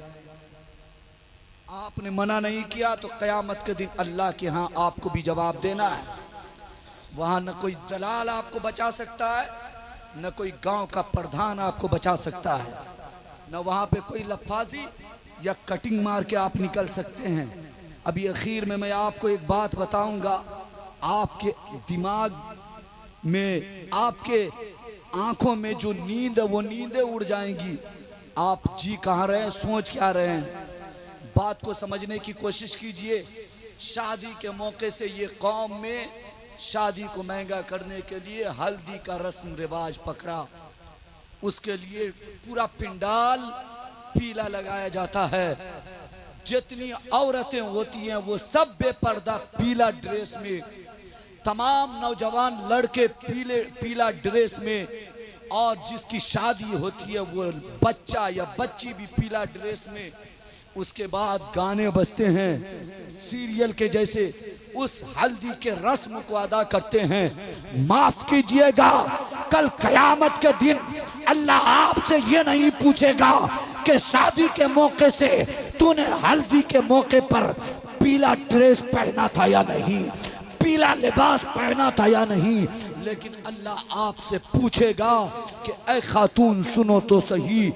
आपने मना नहीं किया, तो क़यामत के दिन अल्लाह के यहाँ आपको भी जवाब देना है। वहाँ न कोई दलाल आपको बचा सकता है, न कोई गांव का प्रधान आपको बचा सकता है, न वहाँ पे कोई लफाजी या कटिंग मार के आप निकल सकते हैं। अभी आखिर में मैं आपको एक बात बताऊंगा, आपके दिमाग में, आपके आंखों में जो नींद है वो नींदें उड़ जाएंगी। आप जी कहाँ रहे हैं, सोच क्या रहे हैं, बात को समझने की कोशिश कीजिए। शादी के मौके से ये कौम में शादी को महंगा करने के लिए हल्दी का रस्म रिवाज पकड़ा। उसके लिए पूरा पिंडाल पीला लगाया जाता है। जितनी औरतें होती हैं वो सब बेपर्दा पीला ड्रेस में, तमाम नौजवान लड़के पीला ड्रेस में, और जिसकी शादी होती है वो बच्चा या बच्ची भी पीला ड्रेस में। उसके बाद गाने बजते हैं सीरियल के जैसे, उस हल्दी के रस्म को अदा करते हैं। माफ कीजिएगा, कल कयामत के दिन अल्लाह आपसे ये नहीं पूछेगा कि शादी के मौके से तूने हल्दी के मौके पर पीला ड्रेस पहना था या नहीं, पीला लिबास पहना था या नहीं, लेकिन अल्लाह आपसे पूछेगा कि ऐ खातून सुनो तो सही,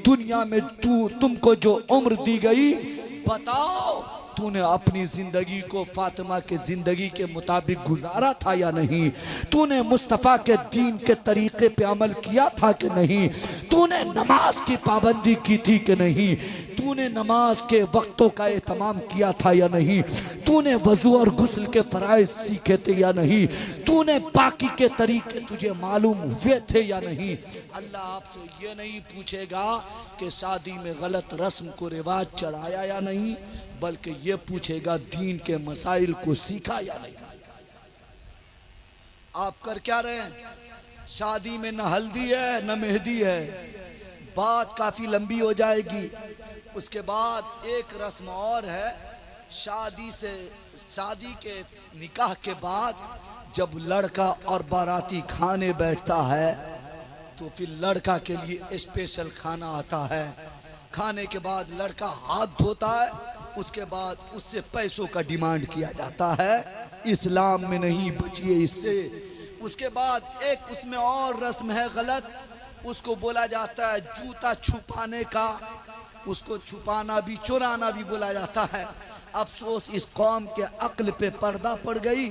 दुनिया में तुमको जो उम्र दी गई, बताओ तूने अपनी जिंदगी को फातिमा के जिंदगी के मुताबिक गुजारा था या नहीं, तूने मुस्तफ़ा के दीन के तरीके पे अमल किया था कि नहीं, तूने नमाज की पाबंदी की थी कि नहीं, तूने नमाज के वक्तों का एहतमाम किया था या नहीं, तूने वजू और गुस्ल के फराइज सीखे थे या नहीं, तूने बाकी के तरीके तुझे मालूम हुए थे या नहीं। अल्लाह आपसे ये नहीं पूछेगा कि शादी में गलत रस्म को रिवाज चढ़ाया या नहीं, बल्कि ये पूछेगा दीन के मसाइल को सीखा या नहीं। आप कर क्या रहे हैं? शादी में न हल्दी है न मेहंदी है, बात काफ़ी लंबी हो जाएगी। उसके बाद एक रस्म और है, शादी के निकाह के बाद जब लड़का और बाराती खाने बैठता है तो फिर लड़का के लिए स्पेशल खाना आता है। खाने के बाद लड़का हाथ धोता है, उसके बाद उससे पैसों का डिमांड किया जाता है। इस्लाम में नहीं, बचिए इससे। उसके बाद एक उसमें और रस्म है गलत, उसको बोला जाता है जूता छुपाने का, उसको छुपाना भी चुराना भी बोला जाता है। अफसोस इस कौम के अक्ल पे पर्दा पड़ गई,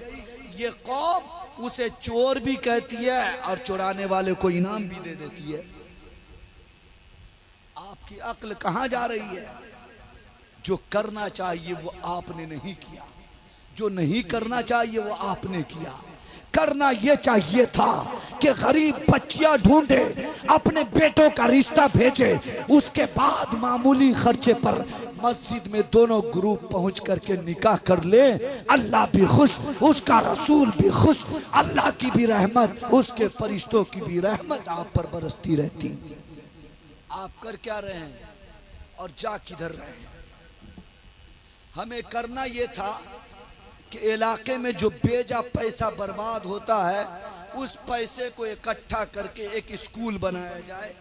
ये कौम उसे चोर भी कहती है और चुराने वाले को इनाम भी दे देती है। आपकी अक्ल कहाँ जा रही है? जो करना चाहिए वो आपने नहीं किया, जो नहीं करना चाहिए वो आपने किया। करना ये चाहिए था कि गरीब बच्चियां ढूंढे, अपने बेटों का रिश्ता भेजे, उसके बाद मामूली खर्चे पर मस्जिद में दोनों ग्रुप पहुंच करके निकाह कर ले। अल्लाह भी खुश, उसका रसूल भी खुश, अल्लाह की भी रहमत, उसके फरिश्तों की भी रहमत आप पर बरसती रहती। आप कर क्या रहे हैं और जा किधर रहे हैं? हमें करना ये था कि इलाके में जो बेजा पैसा बर्बाद होता है उस पैसे को इकट्ठा करके एक स्कूल बनाया जाए।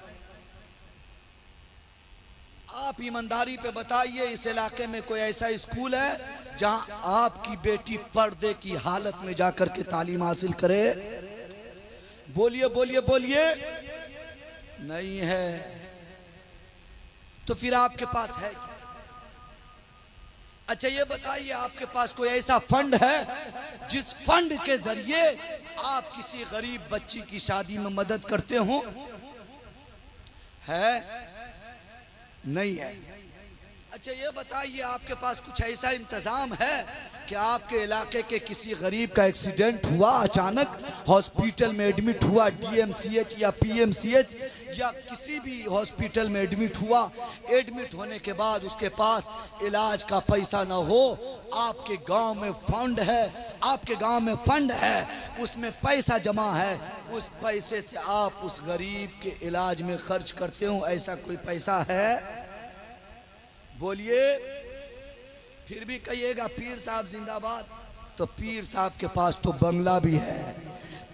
आप ईमानदारी पे बताइए, इस इलाके में कोई ऐसा स्कूल है जहां आपकी बेटी पर्दे की हालत में जाकर के तालीम हासिल करे? बोलिए बोलिए बोलिए। नहीं है तो फिर आपके पास है क्या? अच्छा ये बताइए, आपके पास कोई ऐसा फंड है जिस फंड के जरिए आप किसी गरीब बच्ची की शादी में मदद करते हो? है? नहीं है। अच्छा ये बताइए, आपके पास कुछ ऐसा इंतज़ाम है कि आपके इलाके के किसी गरीब का एक्सीडेंट हुआ, अचानक हॉस्पिटल में एडमिट हुआ, डीएमसीएच या पीएमसीएच या किसी भी हॉस्पिटल में एडमिट हुआ, एडमिट होने के बाद उसके पास इलाज का पैसा ना हो, आपके गांव में फंड है, आपके गांव में फंड है, उसमें पैसा जमा है, उस पैसे से आप उस गरीब के इलाज में खर्च करते हो, ऐसा कोई पैसा है? बोलिए। फिर भी कहिएगा पीर साहब जिंदाबाद। तो पीर साहब के पास तो बंगला भी है,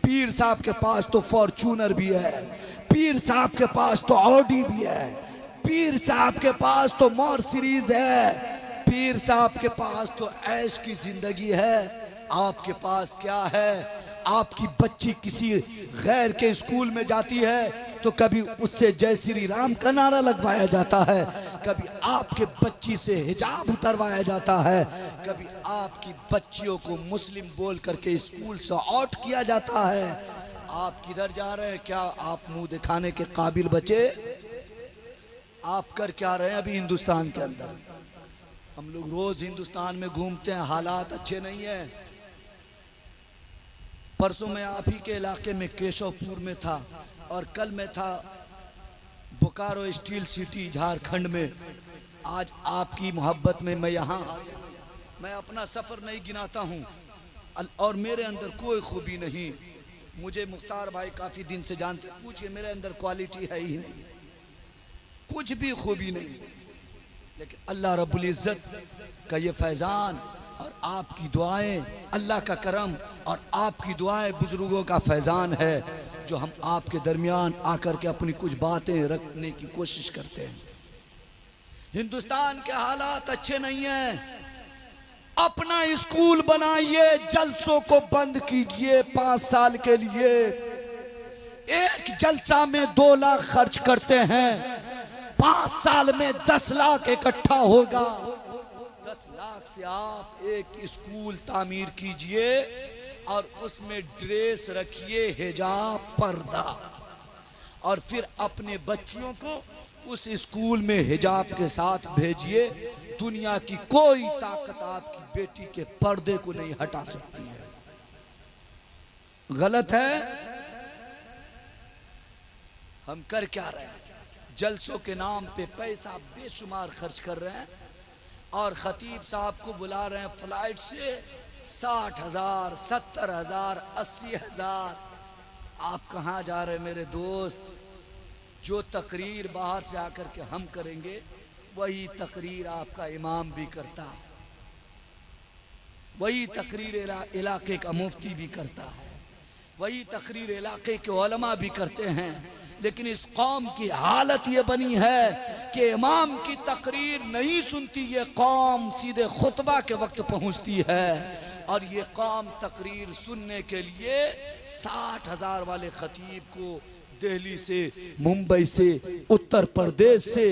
पीर साहब के पास तो फॉर्चूनर भी है, पीर साहब के पास तो ऑडी भी है, पीर साहब के पास तो मर्सिडीज है, पीर साहब के पास तो ऐश की जिंदगी है। आपके पास क्या है? आपकी बच्ची किसी गैर के स्कूल में जाती है तो कभी उससे जय श्री राम का नारा लगवाया जाता है, कभी आपके बच्ची से हिजाब उतरवाया जाता है, कभी आपकी बच्चियों को मुस्लिम बोल करके स्कूल से आउट किया जाता है। आप किधर जा रहे हैं? क्या आप मुंह दिखाने के काबिल बचे? आप कर क्या रहे हैं अभी हिंदुस्तान के अंदर? हम लोग रोज हिंदुस्तान में घूमते हैं, हालात अच्छे नहीं है। परसों मैं आप ही के इलाके में केशवपुर में था और कल मैं था बोकारो स्टील सिटी झारखंड में। आज आपकी मोहब्बत में मैं यहाँ, मैं अपना सफ़र नहीं गिनाता हूँ और मेरे अंदर कोई खूबी नहीं। मुझे मुख्तार भाई काफ़ी दिन से जानते, पूछिए मेरे अंदर क्वालिटी है ही नहीं, कुछ भी खूबी नहीं, लेकिन अल्लाह रब्बुल इज़्ज़त का ये फैज़ान और आपकी दुआएं, अल्लाह का करम और आपकी दुआएं बुजुर्गों का फैज़ान है जो हम आपके दरमियान आकर के अपनी कुछ बातें रखने की कोशिश करते हैं। हिंदुस्तान के हालात अच्छे नहीं हैं। अपना स्कूल बनाइए, जलसों को बंद कीजिए 5 साल के लिए। एक जलसा में 2 लाख खर्च करते हैं, 5 साल में 10 लाख इकट्ठा होगा। 10 लाख से आप एक स्कूल तामीर कीजिए और उसमें ड्रेस रखिए, हिजाब, पर्दा, और फिर अपने बच्चियों को उस स्कूल में हिजाब के साथ भेजिए। दुनिया की कोई ताकत आपकी बेटी के पर्दे को नहीं हटा सकती है। गलत है? हम कर क्या रहे हैं? जलसों के नाम पे पैसा बेशुमार खर्च कर रहे हैं और खतीब साहब को बुला रहे हैं फ्लाइट से 60,000, 70,000, 80,000। आप कहाँ जा रहे हैं मेरे दोस्त? जो तकरीर बाहर से आकर के हम करेंगे वही तकरीर आपका इमाम भी करता है, वही तकरीर इलाके का मुफ्ती भी करता है, वही तकरीर इलाके के उलमा भी करते हैं। लेकिन इस कौम की हालत ये बनी है कि इमाम की तकरीर नहीं सुनती, ये कौम सीधे खुतबा के वक्त पहुंचती है और ये कौम तकरीर सुनने के लिए 60,000 वाले खतीब को दिल्ली से, मुंबई से, उत्तर प्रदेश से,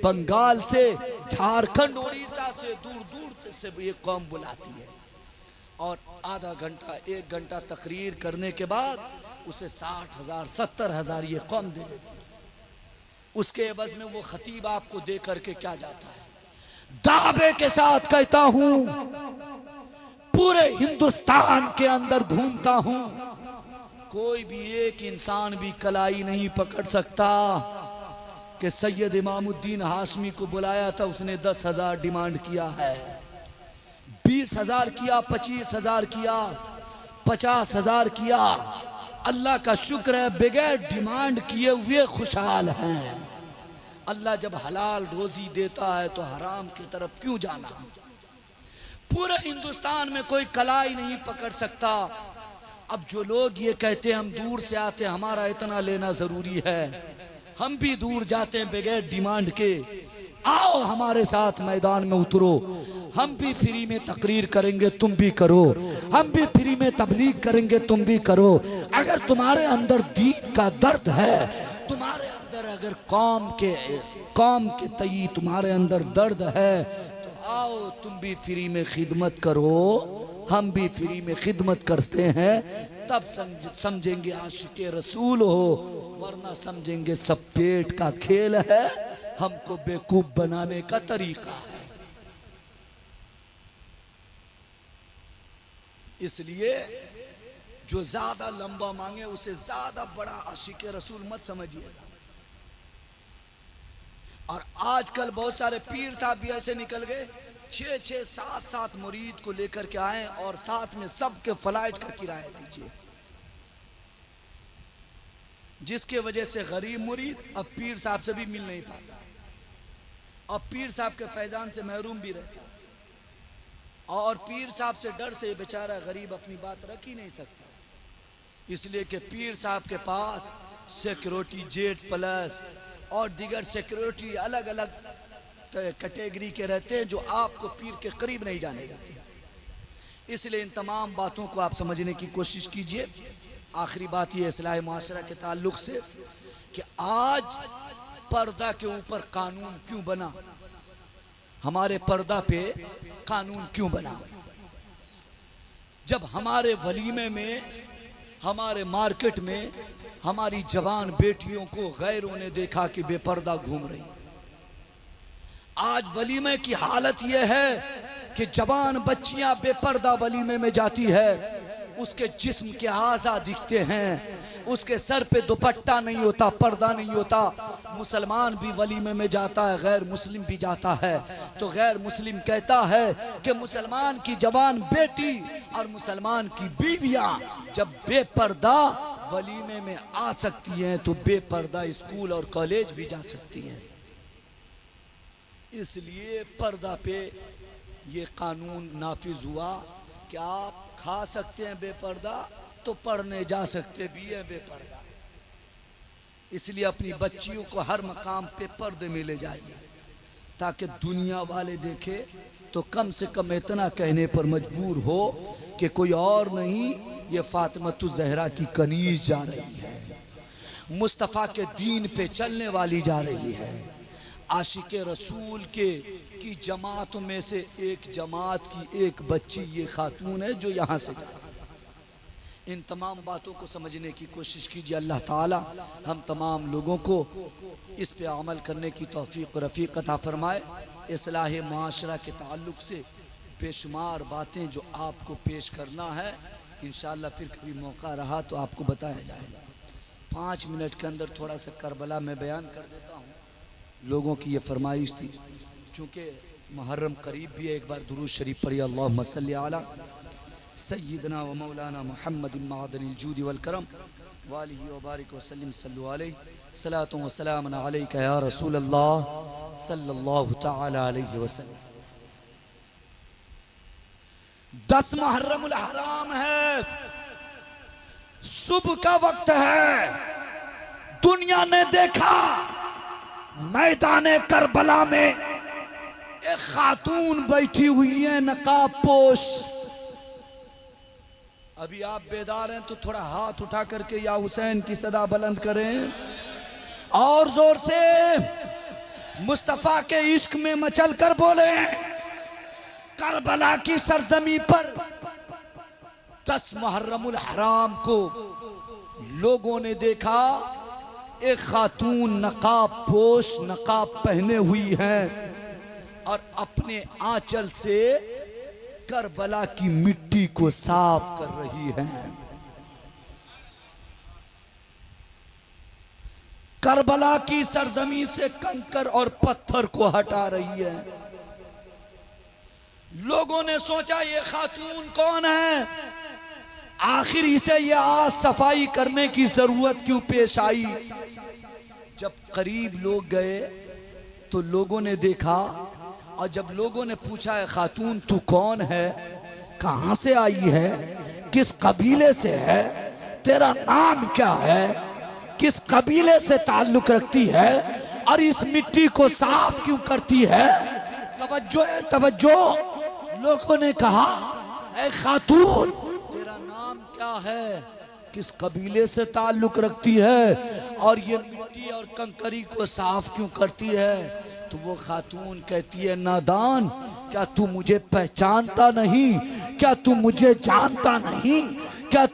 बंगाल से, झारखंड, उड़ीसा से, दूर दूर से ये कौम बुलाती है और आधा घंटा 1 घंटा तकरीर करने के बाद उसे 60,000, 70,000 ये कौम दे देती है। उसके एवज में वो खतीब आपको दे करके क्या जाता है? दावे के साथ कहता हूं, पूरे हिंदुस्तान के अंदर घूमता हूं, कोई भी एक इंसान भी कलाई नहीं पकड़ सकता कि सैयद इमामुद्दीन हाशमी को बुलाया था, उसने 10,000 डिमांड किया है, 20,000 किया, 25,000 किया, 50,000 किया। अल्लाह का शुक्र है बगैर डिमांड किए हुए खुशहाल हैं। अल्लाह जब हलाल रोजी देता है तो हराम की तरफ क्यों जाना? पूरे हिंदुस्तान में कोई कलाई नहीं पकड़ सकता। अब जो लोग ये कहते हैं हम दूर से आते हैं, हमारा इतना लेना जरूरी है, हम भी दूर जाते हैं बगैर डिमांड के, आओ हमारे साथ मैदान में उतरो, हम भी फ्री में तकरीर करेंगे, तुम भी करो, हम भी फ्री में तबलीग करेंगे, तुम भी करो। अगर तुम्हारे अंदर दीन का दर्द है, तुम्हारे अंदर अगर कौम के तई तुम्हारे अंदर दर्द है, तो आओ तुम भी फ्री में खिदमत करो, हम भी फ्री में खिदमत करते हैं। तब समझेंगे आशिक़े रसूल हो, वरना समझेंगे सब पेट का खेल है, हमको बेवकूफ़ बनाने का तरीका है। इसलिए जो ज्यादा लंबा मांगे उसे ज्यादा बड़ा आशिक रसूल मत समझिएगा। और आजकल बहुत सारे पीर साहब भी ऐसे निकल गए, 6-6, 7-7 मुरीद को लेकर के आए और साथ में सबके फ्लाइट का किराया दीजिए, जिसके वजह से गरीब मुरीद अब पीर साहब से भी मिल नहीं पाता, अब पीर साहब के फैजान से महरूम भी रहता, और पीर साहब से डर से बेचारा गरीब अपनी बात रख ही नहीं सकता, इसलिए कि पीर साहब के पास सिक्योरिटी जेट प्लस और दीगर सिक्योरिटी अलग अलग कैटेगरी के रहते हैं जो आपको पीर के करीब नहीं जाने देते। इसलिए इन तमाम बातों को आप समझने की कोशिश कीजिए। आखिरी बात यह इस्लाह माशरा के ताल्लुक से कि आज पर्दा के ऊपर कानून क्यों बना, हमारे पर्दा पे कानून क्यों बना? जब हमारे वलीमे में, हमारे मार्केट में हमारी जवान बेटियों को गैरों ने देखा कि बेपर्दा घूम रही। आज वलीमे की हालत यह है कि जवान बच्चियां बेपर्दा वलीमे में जाती है, उसके जिस्म के आज़ा दिखते हैं, उसके सर पे दुपट्टा नहीं होता, पर्दा नहीं होता। मुसलमान भी वलीमे में जाता है, गैर मुस्लिम भी जाता है, तो गैर मुस्लिम कहता है कि मुसलमान की जवान बेटी और मुसलमान की बीवियां जब बेपर्दा वलीमे में आ सकती हैं तो बेपर्दा स्कूल और कॉलेज भी जा सकती हैं। इसलिए पर्दा पे ये कानून नाफिज हुआ कि आप खा सकते हैं बेपर्दा तो पढ़ने जा सकते भी हैं बेपर्दा। इसलिए अपनी बच्चियों को हर मकाम पे पर्दे में ले जाइए ताकि दुनिया वाले देखे तो कम से कम इतना कहने पर मजबूर हो कि कोई और नहीं, ये फातिमा ज़हरा की कनीज जा रही है, मुस्तफ़ा के दीन पे चलने वाली जा रही है, आशिक रसूल की जमात में से एक जमात की एक बच्ची ये खातून है जो यहाँ से जा। इन तमाम बातों को समझने की कोशिश कीजिए। अल्लाह ताला हम तमाम लोगों को इस पे अमल करने की तौफीक और रफ़ीक अता फरमाए। इस्लाह माशरा के ताल्लुक से बेशुमार बातें जो आपको पेश करना है, इंशाअल्लाह फिर कभी मौका रहा तो आपको बताया जाएगा। 5 मिनट के अंदर थोड़ा सा करबला में बयान कर देता हूँ, लोगों की ये फरमाइश थी। चूँकि मुहर्रम करीब भी है, एक बार दुरूद शरीफ पढ़िए, अल्लाहुम्मा सल्ली अला सय्यदना व मौलाना मुहम्मद मादनिल जूद वल करम व आलिहि व बारिक व सल्लिम सल्लु अलैहि सलातु व सलामुन अलैका या रसूल अल्लाह सल्लल्लाहु तआला अलैहि वसल्लम। 10 मुहर्रमुल हराम है, सुबह का वक्त है। दुनिया ने देखा मैदान करबला में एक खातून बैठी हुई है नकाब पोश। अभी आप बेदार हैं तो थोड़ा हाथ उठा करके या हुसैन की सदा बुलंद करें और जोर से मुस्तफा के इश्क में मचल कर बोले। करबला की सरजमी पर 10 मुहर्रमुल हराम को लोगों ने देखा एक खातून नकाब पोश, नकाब पहने हुई है और अपने आंचल से करबला की मिट्टी को साफ कर रही है। करबला की सरजमी से कंकर और पत्थर को हटा रही है। लोगों ने सोचा ये खातून कौन है, आखिर इसे ये आज सफाई करने की जरूरत क्यों पेश आई। जब करीब लोग गए तो लोगों ने देखा, और जब लोगों ने पूछा है खातून तू कौन है, कहां से आई है, किस कबीले से है, तेरा नाम क्या है, किस कबीले से ताल्लुक रखती है और इस मिट्टी को साफ क्यों करती है। तवज्जो है तवज्जो। लोगों ने कहा ऐ खातून तेरा नाम क्या है, किस कबीले से ताल्लुक रखती है और ये मिट्टी और कंकरी को साफ क्यों करती है। तो वो खातून कहती है नादान, क्या तू मुझे पहचानता नहीं, क्या तू मुझे जानता नहीं, क्या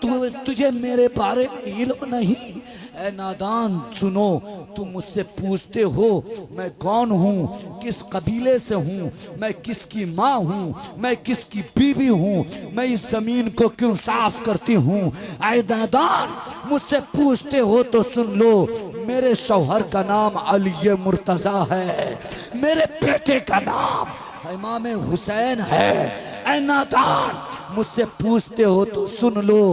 तुझे मेरे बारे में इल्म नहीं। ए नादान सुनो, तुम मुझसे पूछते हो मैं कौन हूँ, किस कबीले से हूँ, मैं किसकी माँ हूँ, मैं किसकी बीवी हूँ, मैं इस जमीन को क्यों साफ करती हूँ। ए नादान मुझसे पूछते हो तो सुन लो, मेरे शौहर का नाम अली मुर्तज़ा है, मेरे बेटे का नाम इमाम हुसैन है। ऐ नादान मुझसे पूछते हो तो सुन लो,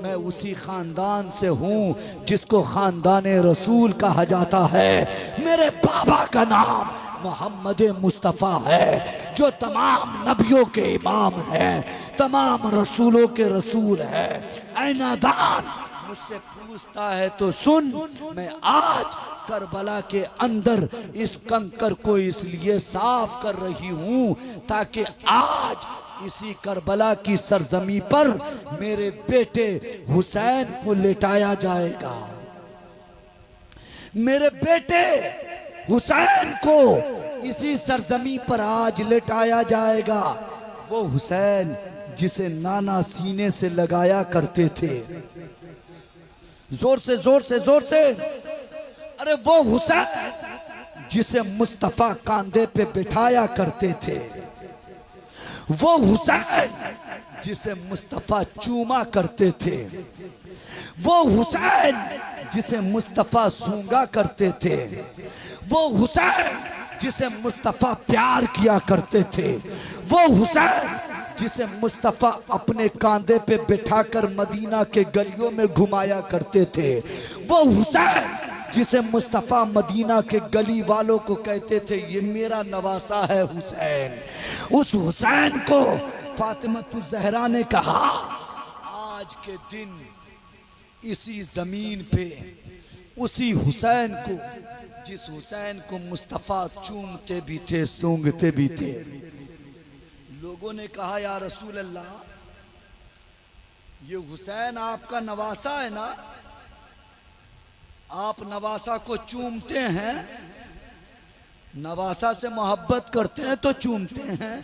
मैं उसी खानदान से हूँ जिसको खानदान रसूल कहा जाता है। मेरे बाबा का नाम मोहम्मद मुस्तफ़ा है, जो तमाम नबियों के इमाम हैं, तमाम रसूलों के रसूल है। ऐ नादान मुझसे पूछता है तो सुन, मैं आज करबला के अंदर इस कंकर को इसलिए साफ कर रही हूँ ताकि आज इसी करबला की सरजमी पर मेरे बेटे हुसैन को लेटाया जाएगा। मेरे बेटे हुसैन को इसी सरजमी पर आज लेटाया जाएगा। वो हुसैन जिसे नाना सीने से लगाया करते थे, जोर से जोर से जोर से, अरे वो हुसैन जिसे मुस्तफा कांधे पे बिठाया करते थे, वो हुसैन जिसे मुस्तफा चूमा करते थे, वो हुसैन जिसे मुस्तफा सूंघा करते थे, वो हुसैन जिसे मुस्तफा प्यार किया करते थे, वो हुसैन जिसे मुस्तफ़ा अपने कांधे पे बिठाकर मदीना के गलियों में घुमाया करते थे, वो हुसैन जिसे मुस्तफ़ा मदीना के गली वालों को कहते थे ये मेरा नवासा है हुसैन। उस हुसैन को फातिमा ज़हरा ने कहा, आज के दिन इसी ज़मीन पे उसी हुसैन को, जिस हुसैन को मुस्तफ़ा चूमते भी थे सूंघते भी थे। लोगों ने कहा या रसूल अल्लाह, ये हुसैन आपका नवासा है ना, आप नवासा को चूमते हैं, नवासा से मोहब्बत करते हैं तो चूमते हैं।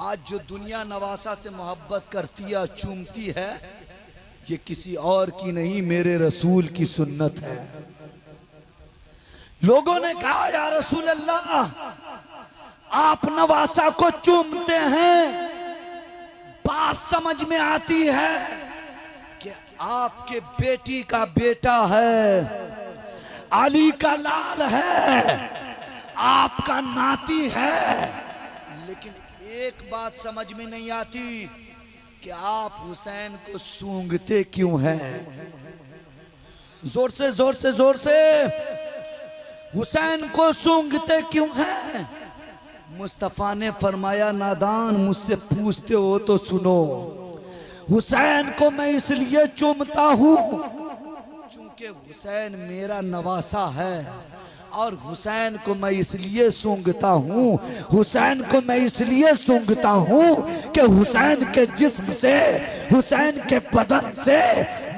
आज जो दुनिया नवासा से मोहब्बत करती है चूमती है, ये किसी और की नहीं, मेरे रसूल की सुन्नत है। लोगों ने कहा या रसूल अल्लाह, आप नवासा को चूमते हैं, बात समझ में आती है कि आपके बेटी का बेटा है, अली का लाल है, आपका नाती है, लेकिन एक बात समझ में नहीं आती कि आप हुसैन को सूंघते क्यों हैं। जोर से जोर से जोर से, हुसैन को सूंघते क्यों हैं। मुस्तफ़ा ने फरमाया, नादान मुझसे पूछते हो तो सुनो, हुसैन को मैं इसलिए चूमता हूँ चूंकि हुसैन मेरा नवासा है, और हुसैन को मैं इसलिए सूंघता हूँ, हुसैन को मैं इसलिए सूंघता हूँ कि हुसैन के जिस्म से, हुसैन के बदन से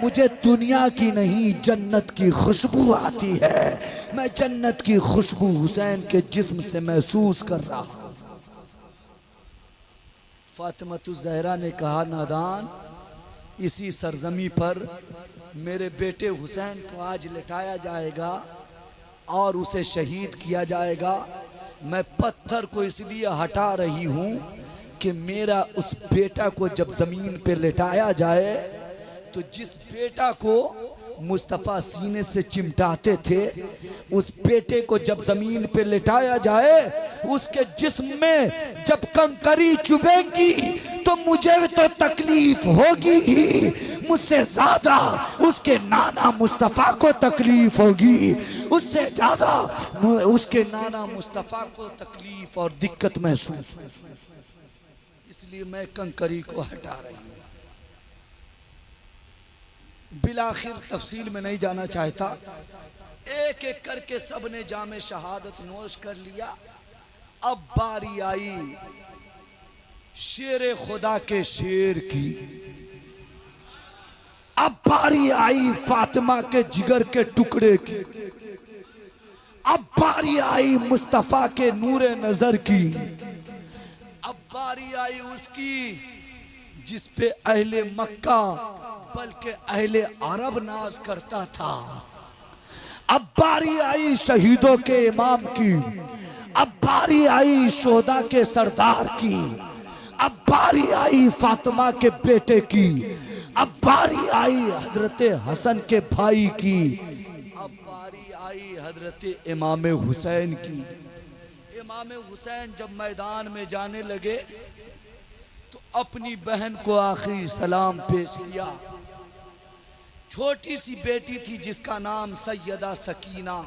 मुझे दुनिया की नहीं जन्नत की खुशबू आती है। मैं जन्नत की खुशबू हुसैन के जिस्म से महसूस कर रहा हूँ। फातिमा ज़हरा ने कहा, नादान इसी सरजमी पर मेरे बेटे हुसैन को आज लिटाया जाएगा और उसे शहीद किया जाएगा। मैं पत्थर को इसलिए हटा रही हूँ कि मेरा उस बेटा को जब ज़मीन पे लिटाया जाए तो जिस बेटा को मुस्तफ़ा सीने से चिमटाते थे, उस बेटे को जब ज़मीन पे लिटाया जाए, उसके जिस्म में जब कंकरी चुभेंगी तो मुझे तो तकलीफ होगी ही, मुझसे ज़्यादा उसके नाना मुस्तफ़ा को तकलीफ होगी, उससे ज़्यादा उसके नाना मुस्तफ़ा को तकलीफ और दिक्कत महसूस होगी। इसलिए मैं कंकरी को हटा रही हूँ। बिलाखिर तफसील में नहीं जाना चाहता, एक एक करके सब ने जामे शहादत नोश कर लिया। अब बारी आई शेर खुदा के शेर की, अब बारी आई फातिमा के जिगर के टुकड़े की, अब बारी आई मुस्तफ़ा के नूरे नजर की, अब बारी आई उसकी जिस पे अहले मक्का बल्कि अहले अरब नाज करता था। अब बारी आई शहीदों के इमाम की, अब बारी आई शोहदा के सरदार की, अब बारी आई फातिमा के बेटे की, अब बारी आई हजरत हसन के भाई की, अब बारी आई हजरत इमाम हुसैन की। इमाम हुसैन जब मैदान में जाने लगे तो अपनी बहन को आखिरी सलाम पेश किया। छोटी सी बेटी थी जिसका नाम सैयदा सकीना,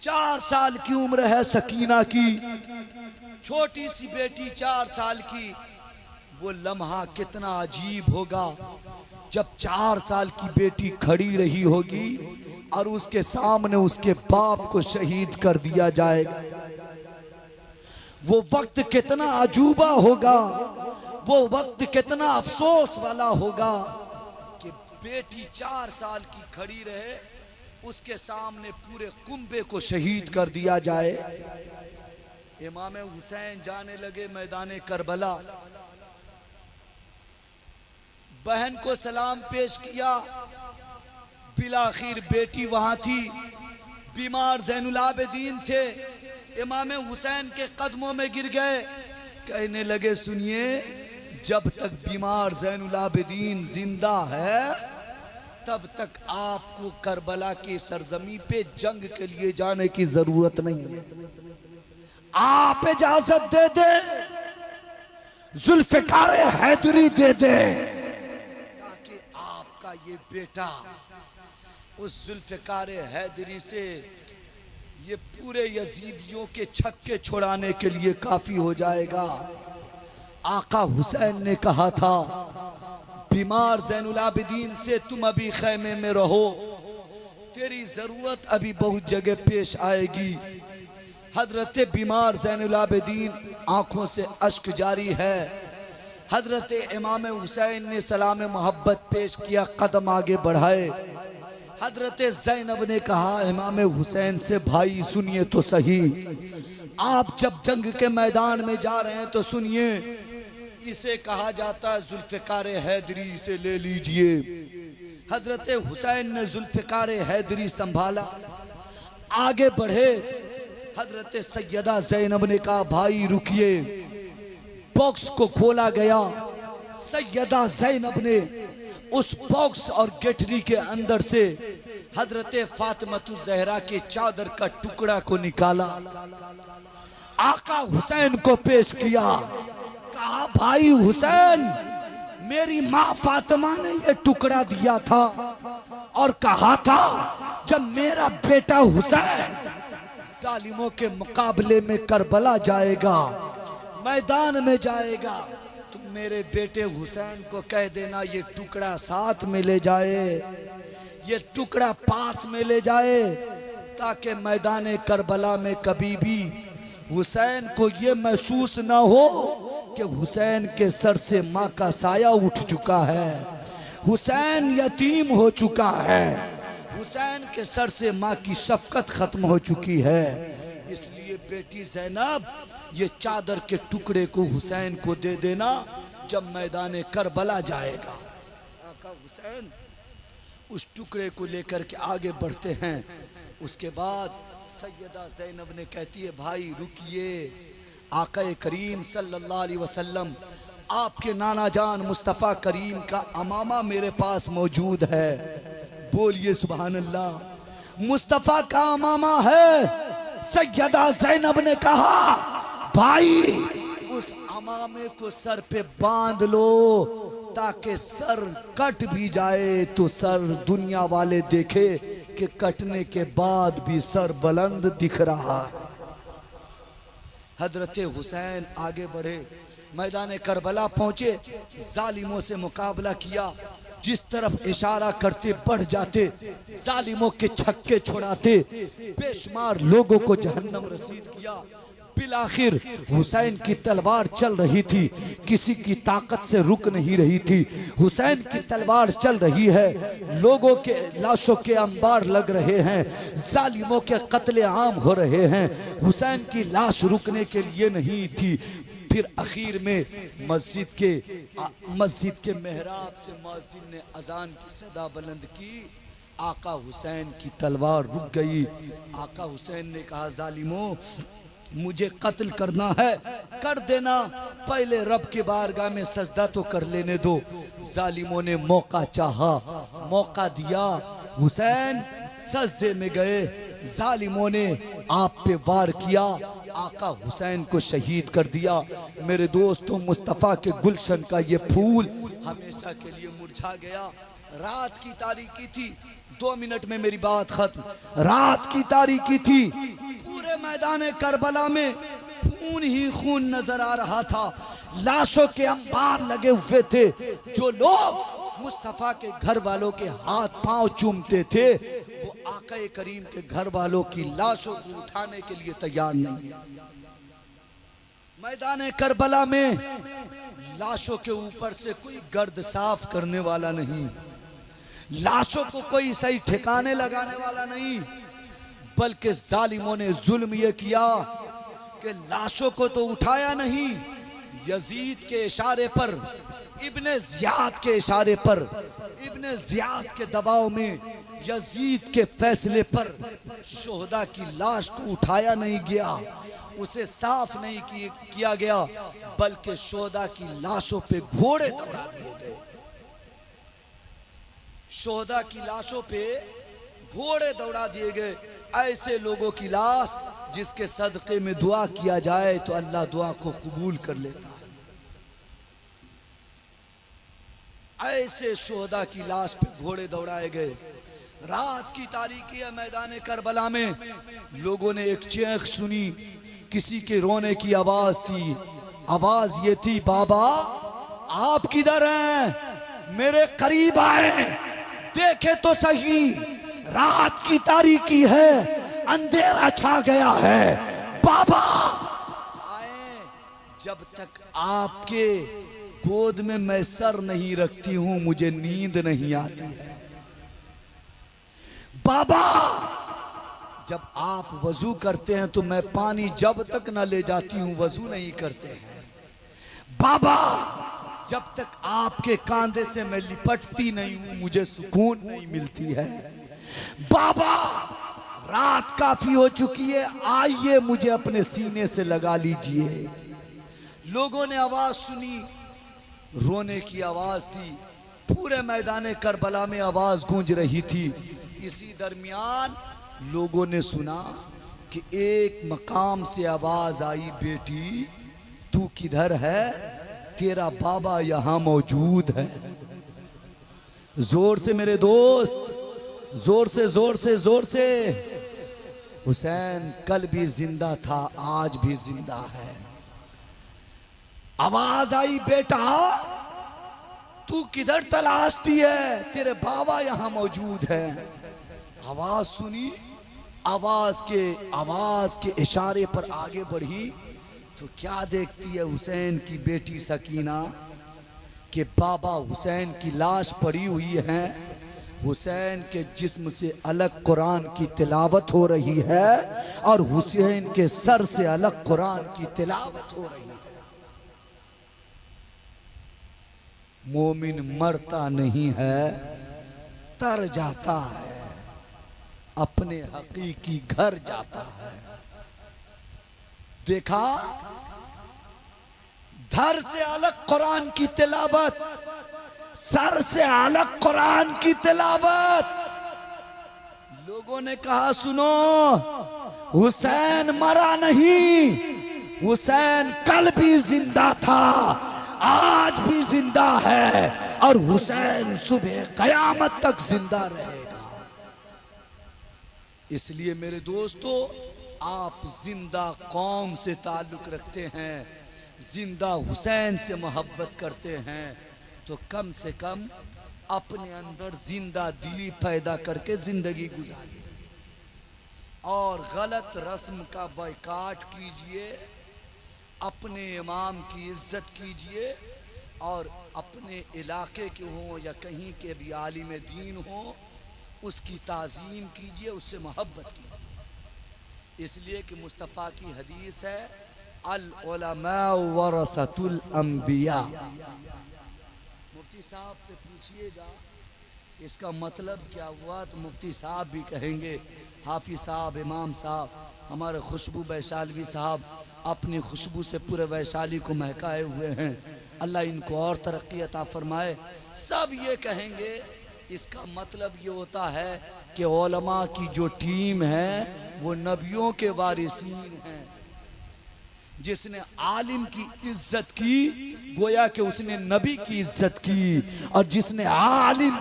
4 साल की उम्र है सकीना की। छोटी सी बेटी 4 साल की, वो लम्हा कितना अजीब होगा जब 4 साल की बेटी खड़ी रही होगी और उसके सामने उसके बाप को शहीद कर दिया जाएगा। वो वक्त कितना अजूबा होगा, वो वक्त कितना अफसोस वाला होगा कि बेटी 4 साल की खड़ी रहे, उसके सामने पूरे कुंबे को शहीद कर दिया जाए। इमाम हुसैन जाने लगे मैदान करबला, बहन को सलाम पेश किया। बिलाखिर बेटी वहां थी, बीमार ज़ैनुल आबिदीन थे, इमाम हुसैन के कदमों में गिर गए। कहने लगे सुनिए, जब तक बीमार ज़ैनुल आबिदीन जिंदा है तब तक आपको करबला की सरजमी पे जंग के लिए जाने की जरूरत नहीं है। आप इजाजत दे दे, जुल्फ़िकार हैदरी दे दे, ताकि आपका ये बेटा उस जुल्फ़िकार हैदरी से ये पूरे यजीदियों के छक्के छुड़ाने के लिए काफी हो जाएगा। आका हुसैन ने कहा था, बीमार ज़ैनुल आबिदीन से तुम अभी खैमे में रहो, तेरी जरूरत अभी बहुत जगह पेश आएगी। हजरत बीमार ज़ैनुल आबिदीन आंखों से अश्क जारी है। हजरत इमाम हुसैन ने सलाम मोहब्बत पेश किया, कदम आगे बढ़ाए। हजरत ज़ैनब ने कहा इमाम हुसैन से, भाई सुनिए तो सही, आप जब जंग के मैदान में जा रहे हैं तो सुनिए, इसे कहा जाता है जुल्फ़िकार हैदरी, इसे ले लीजिए। हजरत हुसैन ने जुल्फ़िकार हैदरी संभाला, आगे बढ़े। हजरत सैयदा ज़ैनब ने कहा भाई रुकिए। बॉक्स को खोला गया, सैयदा ज़ैनब ने उस बॉक्स और गठरी के अंदर से हजरत फातिमतुज़ ज़हरा के चादर का टुकड़ा को निकाला, आका हुसैन को पेश किया। कहा भाई हुसैन, मेरी माँ फातिमा ने ये टुकड़ा दिया था और कहा था जब मेरा बेटा हुसैन जालिमों के मुकाबले में करबला जाएगा, मैदान में जाएगा, तो मेरे बेटे हुसैन को कह देना ये टुकड़ा साथ में ले जाए, ये टुकड़ा पास में ले जाए, ताकि मैदान करबला में कभी भी हुसैन को ये महसूस ना हो कि हुसैन के सर से माँ का साया उठ चुका है, हुसैन यतीम हो चुका है, हुसैन के सर से माँ की शफकत खत्म हो चुकी है। इसलिए बेटी ज़ैनब, ये चादर के टुकड़े को हुसैन को दे देना जब मैदान करबला जाएगा। आका हुसैन उस टुकड़े को लेकर के आगे बढ़ते हैं। उसके बाद सैयदा ज़ैनब ने कहती है भाई रुकिए, आका करीम सल्लल्लाहु अलैहि वसल्लम, आपके नाना जान मुस्तफ़ा करीम का अमामा मेरे पास मौजूद है। बोलिए सुभान अल्लाह। मुस्तफ़ा का अमामा है। सैयदा ज़ैनब ने कहा भाई उस अमामे को सर पे बांध लो, ताकि सर कट भी जाए तो सर दुनिया वाले देखे कि कटने के बाद भी सर बुलंद दिख रहा है। हजरत हुसैन आगे बढ़े, मैदान करबला पहुंचे, जालिमों से मुकाबला किया, जिस तरफ इशारा करते बढ़ जाते, जालिमों के छक्के छुड़ाते, बेशुमार लोगों को जहन्नम रसीद किया। बिलाखिर हुसैन की तलवार चल रही थी, किसी की ताकत से रुक नहीं रही थी। हुसैन की तलवार चल रही है, लोगों के लाशों के अंबार लग रहे हैं, जालिमों के कत्ले आम हो रहे हैं। हुसैन की लाश रुकने के लिए नहीं थी। फिर आखिर में मस्जिद के मेहराब से मुअज्जिन ने अजान की सदा बुलंद की। आका हुसैन की तलवार रुक गई। आका हुसैन ने कहा, जालिमों, मुझे कत्ल करना है, कर देना, पहले रब के बारगाह में सजदा तो कर लेने दो। जालिमों ने मौका चाहा, मौका दिया, हुसैन सजदे में गए। जालिमों ने आप पे वार किया, आका हुसैन को शहीद कर दिया। मेरे दोस्तों, मुस्तफ़ा के गुलशन का ये फूल हमेशा के लिए मुरझा गया। रात की तारीकी थी, 2 मिनट में मेरी बात खत्म। रात की तारीकी थी, पूरे मैदान करबला में खून ही खून नजर आ रहा था। लाशों के अंबार लगे हुए थे। जो लोग मुस्तफ़ा के घर वालों के हाथ पांव चूमते थे, वो आका करीम के घर वालों की लाशों को उठाने के लिए तैयार नहीं है। मैदान करबला में लाशों के ऊपर से कोई गर्द साफ करने वाला नहीं, लाशों को कोई सही ठिकाने लगाने वाला नहीं, बल्कि जालिमों ने जुल्म यह किया कि लाशों को तो उठाया नहीं, यजीद के इशारे पर, इब्ने जियाद के इशारे पर, इब्ने जियाद के दबाव में, यजीद के फैसले पर शोहदा की लाश को उठाया नहीं गया, उसे साफ नहीं किया गया, बल्कि शोहदा की लाशों पे घोड़े दौड़ा दिए गए। शोहदा की लाशों पे घोड़े दौड़ा दिए गए। ऐसे लोगों की लाश जिसके सदक़े में दुआ किया जाए तो अल्लाह दुआ को कबूल कर लेता है। ऐसे शोहदा की लाश पे घोड़े दौड़ाए गए। रात की तारीकी है, मैदान करबला में लोगों ने एक चीख सुनी, किसी के रोने की आवाज थी। आवाज ये थी, बाबा आप किधर हैं, मेरे करीब आए, देखे तो सही, रात की तारीकी है, अंधेरा छा गया है, बाबा आए। जब तक आपके गोद में मैं सर नहीं रखती हूं, मुझे नींद नहीं आती है। बाबा जब आप वजू करते हैं तो मैं पानी जब तक न ले जाती हूं, वजू नहीं करते हैं। बाबा जब तक आपके कांधे से मैं लिपटती नहीं हूं, मुझे सुकून नहीं मिलती है। बाबा रात काफी हो चुकी है, आइए मुझे अपने सीने से लगा लीजिए। लोगों ने आवाज सुनी, रोने की आवाज थी, पूरे मैदान करबला में आवाज गूंज रही थी। इसी दरमियान लोगों ने सुना कि एक मकाम से आवाज आई, बेटी तू किधर है, तेरा बाबा यहां मौजूद है। जोर से मेरे दोस्त, जोर से जोर से जोर से। हुसैन कल भी जिंदा था, आज भी जिंदा है। आवाज आई, बेटा तू किधर तलाशती है, तेरे बाबा यहां मौजूद है। आवाज सुनी, आवाज के इशारे पर आगे बढ़ी तो क्या देखती है हुसैन की बेटी सकीना कि बाबा हुसैन की लाश पड़ी हुई है, हुसैन के जिस्म से अलग कुरान की तिलावत हो रही है और हुसैन के सर से अलग कुरान की तिलावत हो रही है। मोमिन मरता नहीं है, तर जाता है, अपने हकीकी घर जाता है। देखा, धर से अलग कुरान की तिलावत, सर से अलग कुरान की तिलावत। लोगों ने कहा, सुनो, हुसैन मरा नहीं, हुसैन कल भी जिंदा था, आज भी जिंदा है और हुसैन सुबह कयामत तक जिंदा रहेगा। इसलिए मेरे दोस्तों, आप जिंदा कौम से ताल्लुक रखते हैं, जिंदा हुसैन से मोहब्बत करते हैं, तो कम से कम अपने अंदर जिंदा दिली पैदा करके जिंदगी गुजारिए और गलत रस्म का बायकाट कीजिए, अपने इमाम की इज्जत कीजिए और अपने इलाके के हों या कहीं के भी आलिम दीन हो, उसकी ताज़ीम कीजिए, उससे मोहब्बत कीजिए। इसलिए कि मुस्तफ़ा की हदीस है, अल उलमा वरसतुल अंबिया। मुफ्ती साहब से पूछिएगा इसका मतलब क्या हुआ, तो मुफ्ती साहब भी कहेंगे, हाफिज साहब, इमाम साहब, हमारे खुशबू वैशाली साहब अपनी खुशबू से पूरे वैशाली को महकाए हुए हैं, अल्लाह इनको और तरक्की अता फरमाए। सब ये कहेंगे इसका मतलब ये होता है कि उलमा की जो टीम है वो नबियों के वारिसीन हैं। जिसने आलिम की इज्जत की गोया कि उसने नबी की इज्जत की, और जिसने आलिम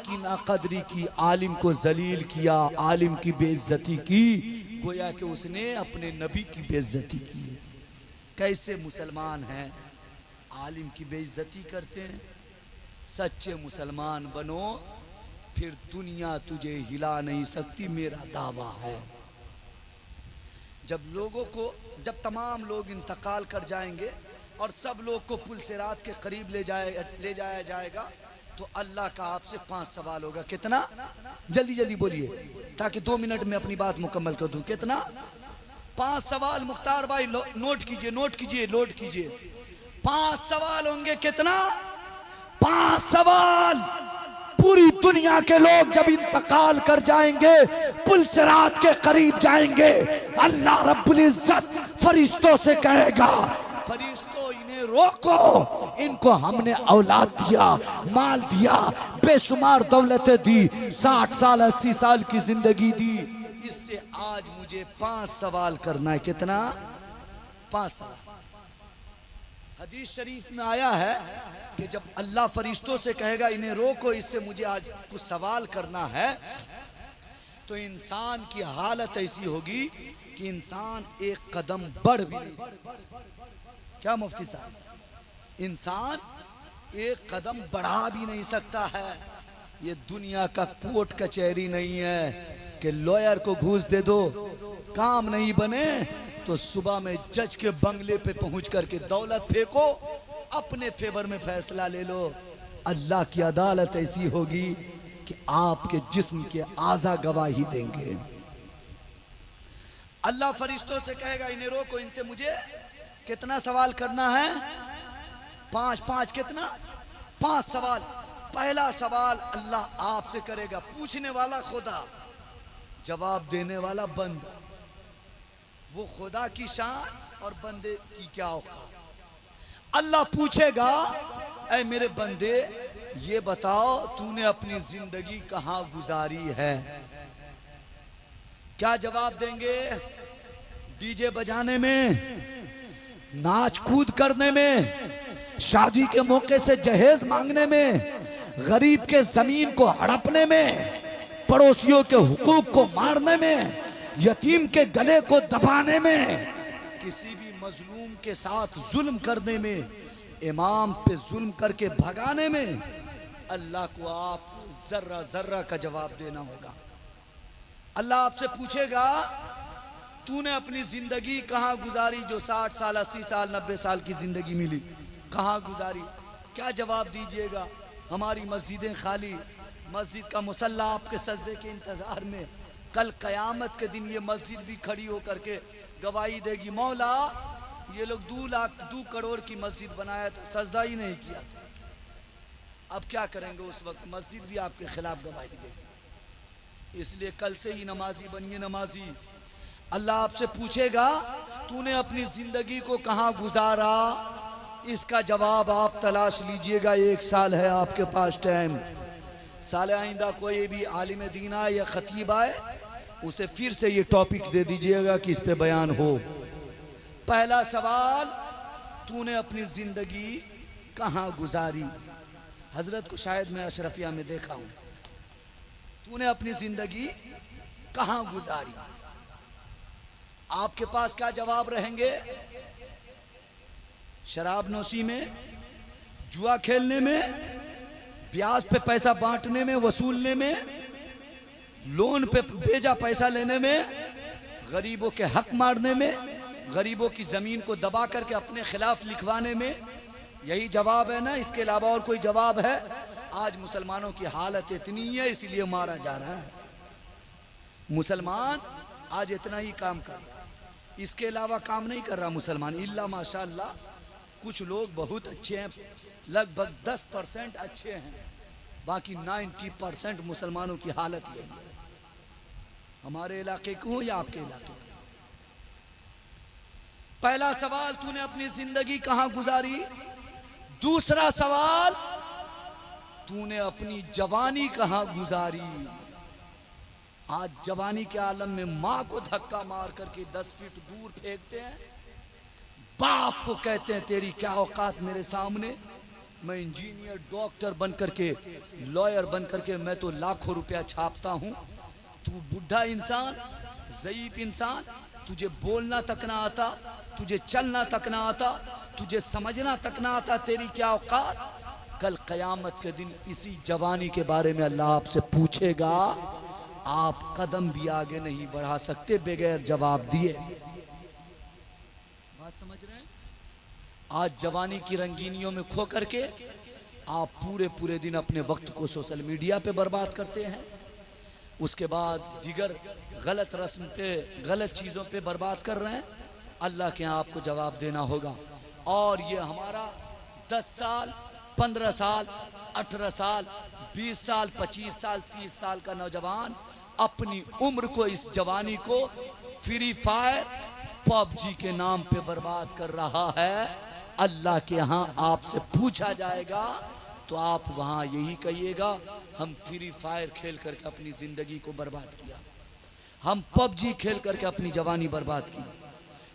की नाकदरी की, आलिम को जलील किया, आलिम की बेइज्जती की, गोया कि उसने अपने नबी की बेइज्जती की। कैसे मुसलमान हैं आलिम की बेइज्जती करते हैं। सच्चे मुसलमान बनो, फिर दुनिया तुझे हिला नहीं सकती, मेरा दावा है। जब तमाम लोग इंतकाल कर जाएंगे और सब लोग को पुलसिरात के करीब ले जाया जाएगा, तो अल्लाह का आपसे 5 सवाल होगा। कितना? जल्दी जल्दी बोलिए ताकि 2 मिनट में अपनी बात मुकम्मल कर दूं। कितना? 5 सवाल। मुख्तार भाई नोट कीजिए। 5 सवाल होंगे। कितना? 5 सवाल। पूरी दुनिया के लोग जब इंतकाल कर जाएंगे, पुलसिरात के करीब जाएंगे, अल्लाह रब्बुल इज्जत फरिश्तों से कहेगा, फरिश्तों इन्हें रोको, इनको हमने औलाद दिया, माल दिया, बेशुमार दौलतें दी, 60 साल 80 साल की जिंदगी दी, इससे आज मुझे 5 सवाल करना है। कितना? 5 सवाल। हदीस शरीफ में आया है कि जब अल्लाह फरिश्तों से कहेगा इन्हें रोको, इससे मुझे आज कुछ सवाल करना है, तो इंसान की हालत ऐसी होगी कि इंसान एक कदम बढ़ भी नहीं सकता। क्या मुफ्ती साहब? इंसान एक कदम बढ़ा भी नहीं सकता है। ये दुनिया का कोर्ट कचहरी नहीं है कि लॉयर को घूस दे दो, काम नहीं बने तो सुबह में जज के बंगले पे पहुंच करके दौलत फेंको, अपने फेवर में फैसला ले लो। अल्लाह की अदालत ऐसी होगी कि आपके जिस्म के आज़ा गवाही देंगे। अल्लाह फरिश्तों से कहेगा इन्हें रोको, इनसे मुझे कितना सवाल करना है? 5 कितना? 5 सवाल। पहला सवाल अल्लाह आपसे करेगा, पूछने वाला खुदा, जवाब देने वाला बंदा। वो खुदा की शान और बंदे की क्या औकात। अल्लाह पूछेगा, ऐ मेरे बंदे ये बताओ तूने अपनी जिंदगी कहां गुजारी है? क्या जवाब देंगे? डीजे बजाने में, नाच कूद करने में, शादी के मौके से जहेज मांगने में, गरीब के जमीन को हड़पने में, पड़ोसियों के हुकूक को मारने में, यतीम के गले को दबाने में, किसी भी मजलूम के साथ जुल्म करने में, इमाम पे जुल्म करके भगाने में, अल्लाह को आपको जर्रा जर्रा का जवाब देना होगा। अल्लाह आपसे पूछेगा तूने अपनी जिंदगी कहाँ गुजारी, जो 60 साल 80 साल 90 साल की जिंदगी मिली, कहाँ गुजारी? क्या जवाब दीजिएगा? हमारी मस्जिदें खाली, मस्जिद का मुसल्ला आपके सजदे के इंतजार में। कल क़यामत के दिन ये मस्जिद भी खड़ी होकर के गवाही देगी, मौला ये लोग 2 करोड़ की मस्जिद बनाया था, सजदा ही नहीं किया था। अब क्या करेंगे? उस वक्त मस्जिद भी आपके खिलाफ गवाही देगी। इसलिए कल से ही नमाजी बनिए, नमाजी। अल्लाह आपसे पूछेगा तूने अपनी जिंदगी को कहाँ गुजारा, इसका जवाब आप तलाश लीजिएगा। 1 साल है आपके पास टाइम। साल आइंदा कोई भी आलिम दीन आए या खतीब आए, उसे फिर से ये टॉपिक दे दीजिएगा कि इस पे बयान हो। पहला सवाल, तूने अपनी जिंदगी कहाँ गुजारी? हजरत को शायद मैं अशरफिया में देखा हूं। तूने अपनी जिंदगी कहाँ गुजारी? आपके पास क्या जवाब रहेंगे? शराब नोशी में, जुआ खेलने में, ब्याज पे पैसा बांटने में, वसूलने में, लोन पे भेजा पैसा लेने में, गरीबों के हक मारने में, गरीबों की जमीन को दबा करके अपने खिलाफ लिखवाने में। यही जवाब है ना? इसके अलावा और कोई जवाब है? आज मुसलमानों की हालत इतनी है इसलिए मारा जा रहा है। मुसलमान आज इतना ही काम कर रहा है। इसके अलावा काम नहीं कर रहा मुसलमान, इल्ला माशाअल्लाह कुछ लोग बहुत अच्छे हैं, लगभग 10% अच्छे हैं, बाकी 90% मुसलमानों की हालत यही है। हमारे इलाके को हो या आपके इलाके को। पहला सवाल, तूने अपनी जिंदगी कहां गुजारी? दूसरा सवाल, तूने अपनी जवानी कहां गुजारी? आज जवानी के आलम में मां को धक्का मार करके 10 फीट दूर फेंकते हैं, बाप को कहते हैं तेरी क्या औकात मेरे सामने, मैं इंजीनियर डॉक्टर बन करके लॉयर बन करके मैं तो लाखों रुपया छापता हूं, तू बुढ़ा इंसान, ज़ईफ इंसान, तुझे बोलना तक ना आता, तुझे चलना तक ना आता, तुझे समझना तक ना आता, तेरी क्या औकात। कल क़यामत के दिन इसी जवानी के बारे में अल्लाह आपसे पूछेगा, आप कदम भी आगे नहीं बढ़ा सकते बगैर जवाब दिए। बात समझ रहे हैं? आज जवानी की रंगीनियों में खो करके आप पूरे पूरे दिन अपने वक्त को सोशल मीडिया पे बर्बाद करते हैं, उसके बाद दीगर गलत रस्म पे गलत चीज़ों पे बर्बाद कर रहे हैं। अल्लाह के यहाँ आपको जवाब देना होगा। और ये हमारा 10 साल 15 साल 18 साल 20 साल 25 साल 30 साल का नौजवान अपनी उम्र को, इस जवानी को फ्री फायर पबजी के नाम पे बर्बाद कर रहा है। अल्लाह के यहाँ आपसे पूछा जाएगा तो आप वहाँ यही कहिएगा, हम फ्री फायर खेल करके अपनी ज़िंदगी को बर्बाद किया, हम पबजी खेल करके अपनी जवानी बर्बाद की।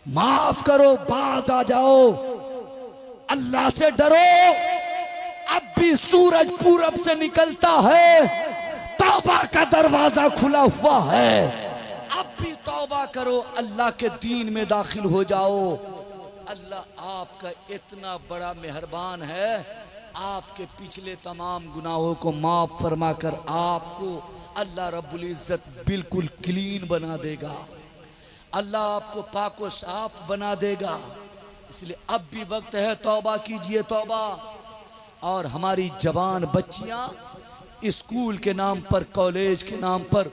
माफ करो, बाज आ जाओ, अल्लाह से डरो। अब भी सूरज पूरब से निकलता है, तौबा का दरवाजा खुला हुआ है। अब भी तौबा करो, अल्लाह के दीन में दाखिल हो जाओ। अल्लाह आपका इतना बड़ा मेहरबान है, आपके पिछले तमाम गुनाहों को माफ फरमा कर आपको अल्लाह रब्बुल इज़्ज़त बिल्कुल क्लीन बना देगा। अल्लाह आपको पाको साफ बना देगा। इसलिए अब भी वक्त है, तौबा कीजिए, तौबा। और हमारी जवान बच्चियां स्कूल के नाम पर, कॉलेज के नाम पर,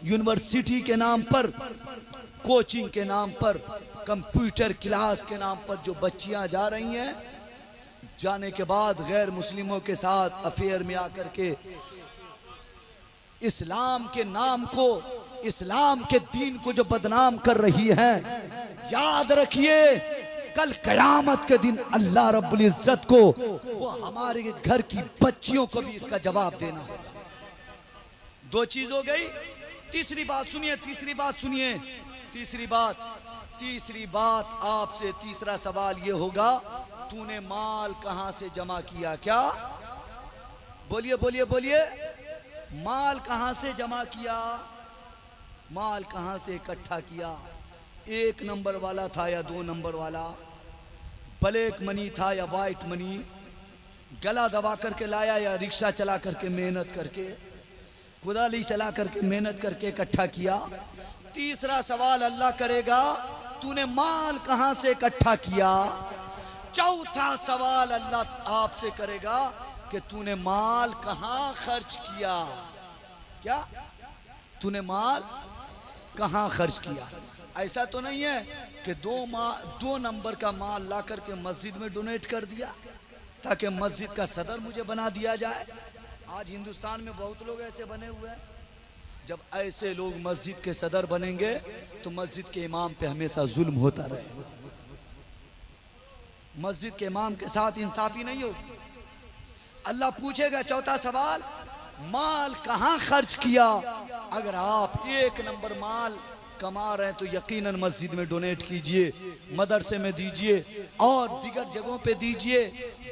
यूनिवर्सिटी के नाम पर, कोचिंग के नाम पर, कंप्यूटर क्लास के नाम पर जो बच्चियां जा रही हैं, जाने के बाद गैर मुस्लिमों के साथ अफेयर में आकर के इस्लाम के नाम को, इस्लाम के दीन को जो बदनाम कर रही हैं, याद रखिए कल कयामत के दिन अल्लाह रब्बुल इज़्ज़त को, वो हमारे घर की बच्चियों को भी इसका जवाब देना होगा। 2 चीज हो गई। तीसरी बात सुनिए, तीसरी बात सुनिए, तीसरी बात आपसे, तीसरा सवाल ये होगा, तूने माल कहां से जमा किया? क्या बोलिए बोलिए बोलिए, माल कहां से जमा किया? माल कहां से इकट्ठा किया? 1 नंबर वाला था या 2 नंबर वाला? ब्लैक मनी था या वाइट मनी? गला दबा करके लाया या रिक्शा चला करके मेहनत करके, कुदाली चला करके मेहनत करके इकट्ठा किया? तीसरा सवाल अल्लाह करेगा, तूने माल कहां से इकट्ठा किया? चौथा सवाल अल्लाह आपसे करेगा कि तूने माल कहां खर्च किया? क्या तूने माल कहां खर्च किया? ऐसा तो नहीं है कि 2 नंबर का माल ला करके मस्जिद में डोनेट कर दिया ताकि मस्जिद का सदर मुझे बना दिया जाए। आज हिंदुस्तान में बहुत लोग ऐसे बने हुए हैं। जब ऐसे लोग मस्जिद के सदर बनेंगे तो मस्जिद के इमाम पे हमेशा जुल्म होता रहेगा। मस्जिद के इमाम के साथ इंसाफी नहीं होगी। अल्लाह पूछेगा, चौथा सवाल, माल कहां खर्च किया? अगर आप 1 नंबर माल कमा रहे हैं तो यकीनन मस्जिद में डोनेट कीजिए, मदरसे में दीजिए और दीगर जगहों पे दीजिए,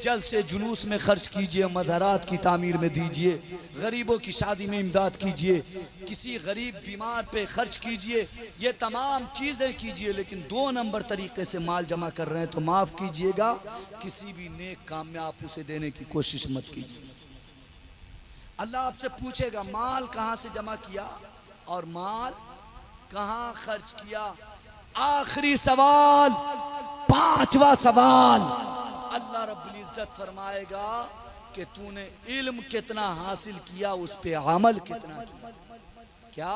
जल्द से जुलूस में खर्च कीजिए, मज़ारात की तामीर में दीजिए, गरीबों की शादी में इमदाद कीजिए, किसी गरीब बीमार पे खर्च कीजिए, ये तमाम चीज़ें कीजिए। लेकिन 2 नंबर तरीके से माल जमा कर रहे हैं तो माफ़ कीजिएगा, किसी भी नेक काम में आप उसे देने की कोशिश मत कीजिए। अल्लाह आपसे पूछेगा माल कहाँ से जमा किया और माल कहां खर्च किया? आखिरी सवाल, 5वां सवाल, अल्लाह रब्बुल इज़्ज़त फरमाएगा कि तूने इल्म कितना हासिल किया, उस पे अमल कितना किया? क्या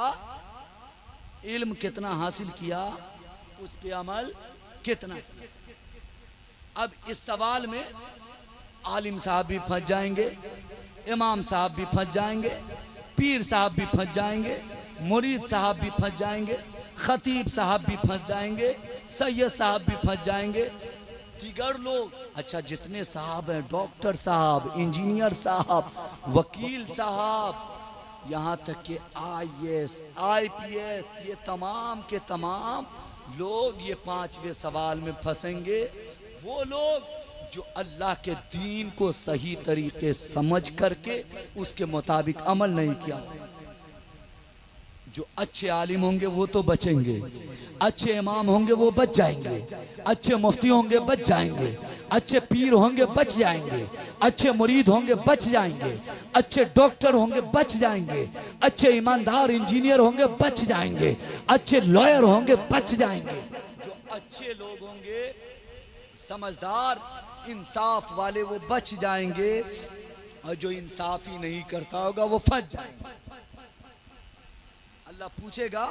इल्म कितना हासिल किया उस पे अमल कितना किया। अब इस सवाल में आलिम साहब भी फंस जाएंगे, इमाम साहब भी फंस जाएंगे, पीर साहब भी फंस जाएंगे, मुरीद साहब भी फंस जाएंगे, खतीब साहब भी फंस जाएंगे, सैयद साहब भी फंस जाएंगे, दिगर लोग। अच्छा, जितने साहब हैं, डॉक्टर साहब, इंजीनियर साहब, वकील साहब, यहाँ तक कि IAS, IPS, ये तमाम के तमाम लोग ये पांचवें सवाल में फंसेंगे। वो लोग जो अल्लाह के दीन को सही तरीके समझ करके उसके मुताबिक अमल नहीं किया। जो अच्छे आलिम होंगे वो तो बचेंगे, अच्छे इमाम होंगे वो बच जाएंगे, अच्छे मुफ्ती होंगे बच जाएंगे, अच्छे पीर होंगे बच जाएंगे, अच्छे मुरीद होंगे बच जाएंगे, अच्छे डॉक्टर होंगे बच जाएंगे, अच्छे ईमानदार इंजीनियर होंगे बच जाएंगे, अच्छे लॉयर होंगे बच जाएंगे। जो अच्छे लोग होंगे, समझदार, इंसाफ वाले, वो बच जाएंगे, और जो इंसाफ ही नहीं करता होगा वो फंस जाएंगे। अल्लाह पूछेगा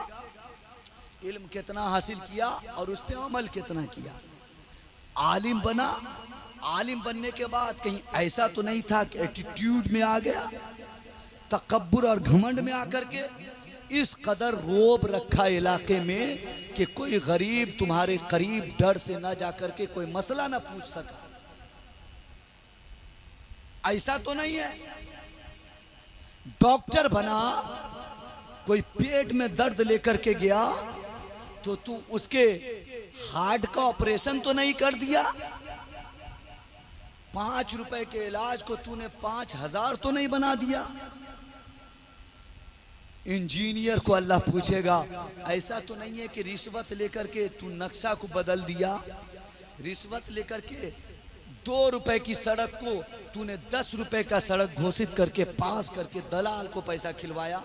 इल्म कितना हासिल किया और उस पर अमल कितना किया। आलिम बना, आलिम बनने के बाद कहीं ऐसा तो नहीं था कि एटीट्यूड में आ गया, तकब्बुर और घमंड में आकर के इस कदर रोब रखा इलाके में कि कोई गरीब तुम्हारे करीब डर से ना जाकर के कोई मसला ना पूछ सका। ऐसा तो नहीं है। डॉक्टर बना, कोई पेट में दर्द लेकर के गया तो तू उसके हार्ट का ऑपरेशन तो नहीं कर दिया। 5 रुपए के इलाज को तूने 5000 तो नहीं बना दिया। इंजीनियर को अल्लाह पूछेगा, ऐसा तो नहीं है कि रिश्वत लेकर के तू नक्शा को बदल दिया। रिश्वत लेकर के 2 रुपए की सड़क को तूने 10 रुपए का सड़क घोषित करके पास करके दलाल को पैसा खिलवाया।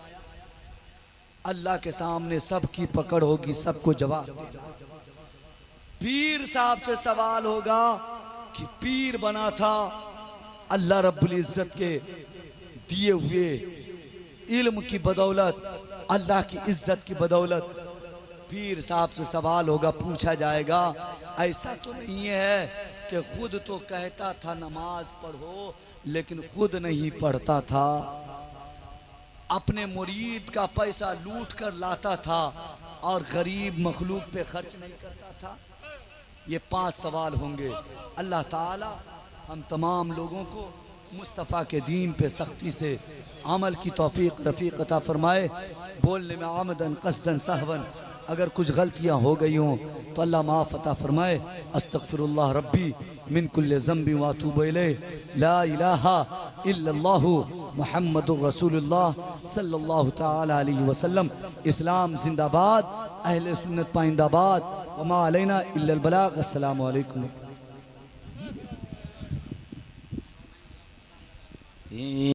अल्लाह के सामने सबकी पकड़ होगी, सबको जवाब देना। पीर साहब से सवाल होगा कि पीर बना था अल्लाह रब्बुल इज्जत के दिए हुए इल्म की बदौलत, अल्लाह की इज्जत की बदौलत। पीर साहब से सवाल होगा, पूछा जाएगा, ऐसा तो नहीं है कि खुद तो कहता था नमाज पढ़ो लेकिन खुद नहीं पढ़ता था, अपने मुरीद का पैसा लूट कर लाता था और गरीब मखलूक पे खर्च नहीं करता था। ये 5 सवाल होंगे। अल्लाह ताला हम तमाम लोगों को मुस्तफ़ा के दीन पे सख्ती से अमल की तौफीक रफ़ीक अता फरमाए। बोलने में आमदन कसदन सहवन अगर कुछ गलतियाँ हो गई हों तो अल्लाह माफ़ अता फरमाए। अस्तग़फिरुल्लाह रब्बी मिन कुल्लि ज़ंबि व अतूबु इलैह। ला इलाहा इल्लल्लाहु मुहम्मदुर रसूलुल्लाह सल्लल्लाहु तआला अलैहि वसल्लम। इस्लाम जिंदाबाद, अहले सुन्नत पाइंदाबाद, व मा अलैना इल्लल बलाग। अस्सलामु अलैकुम।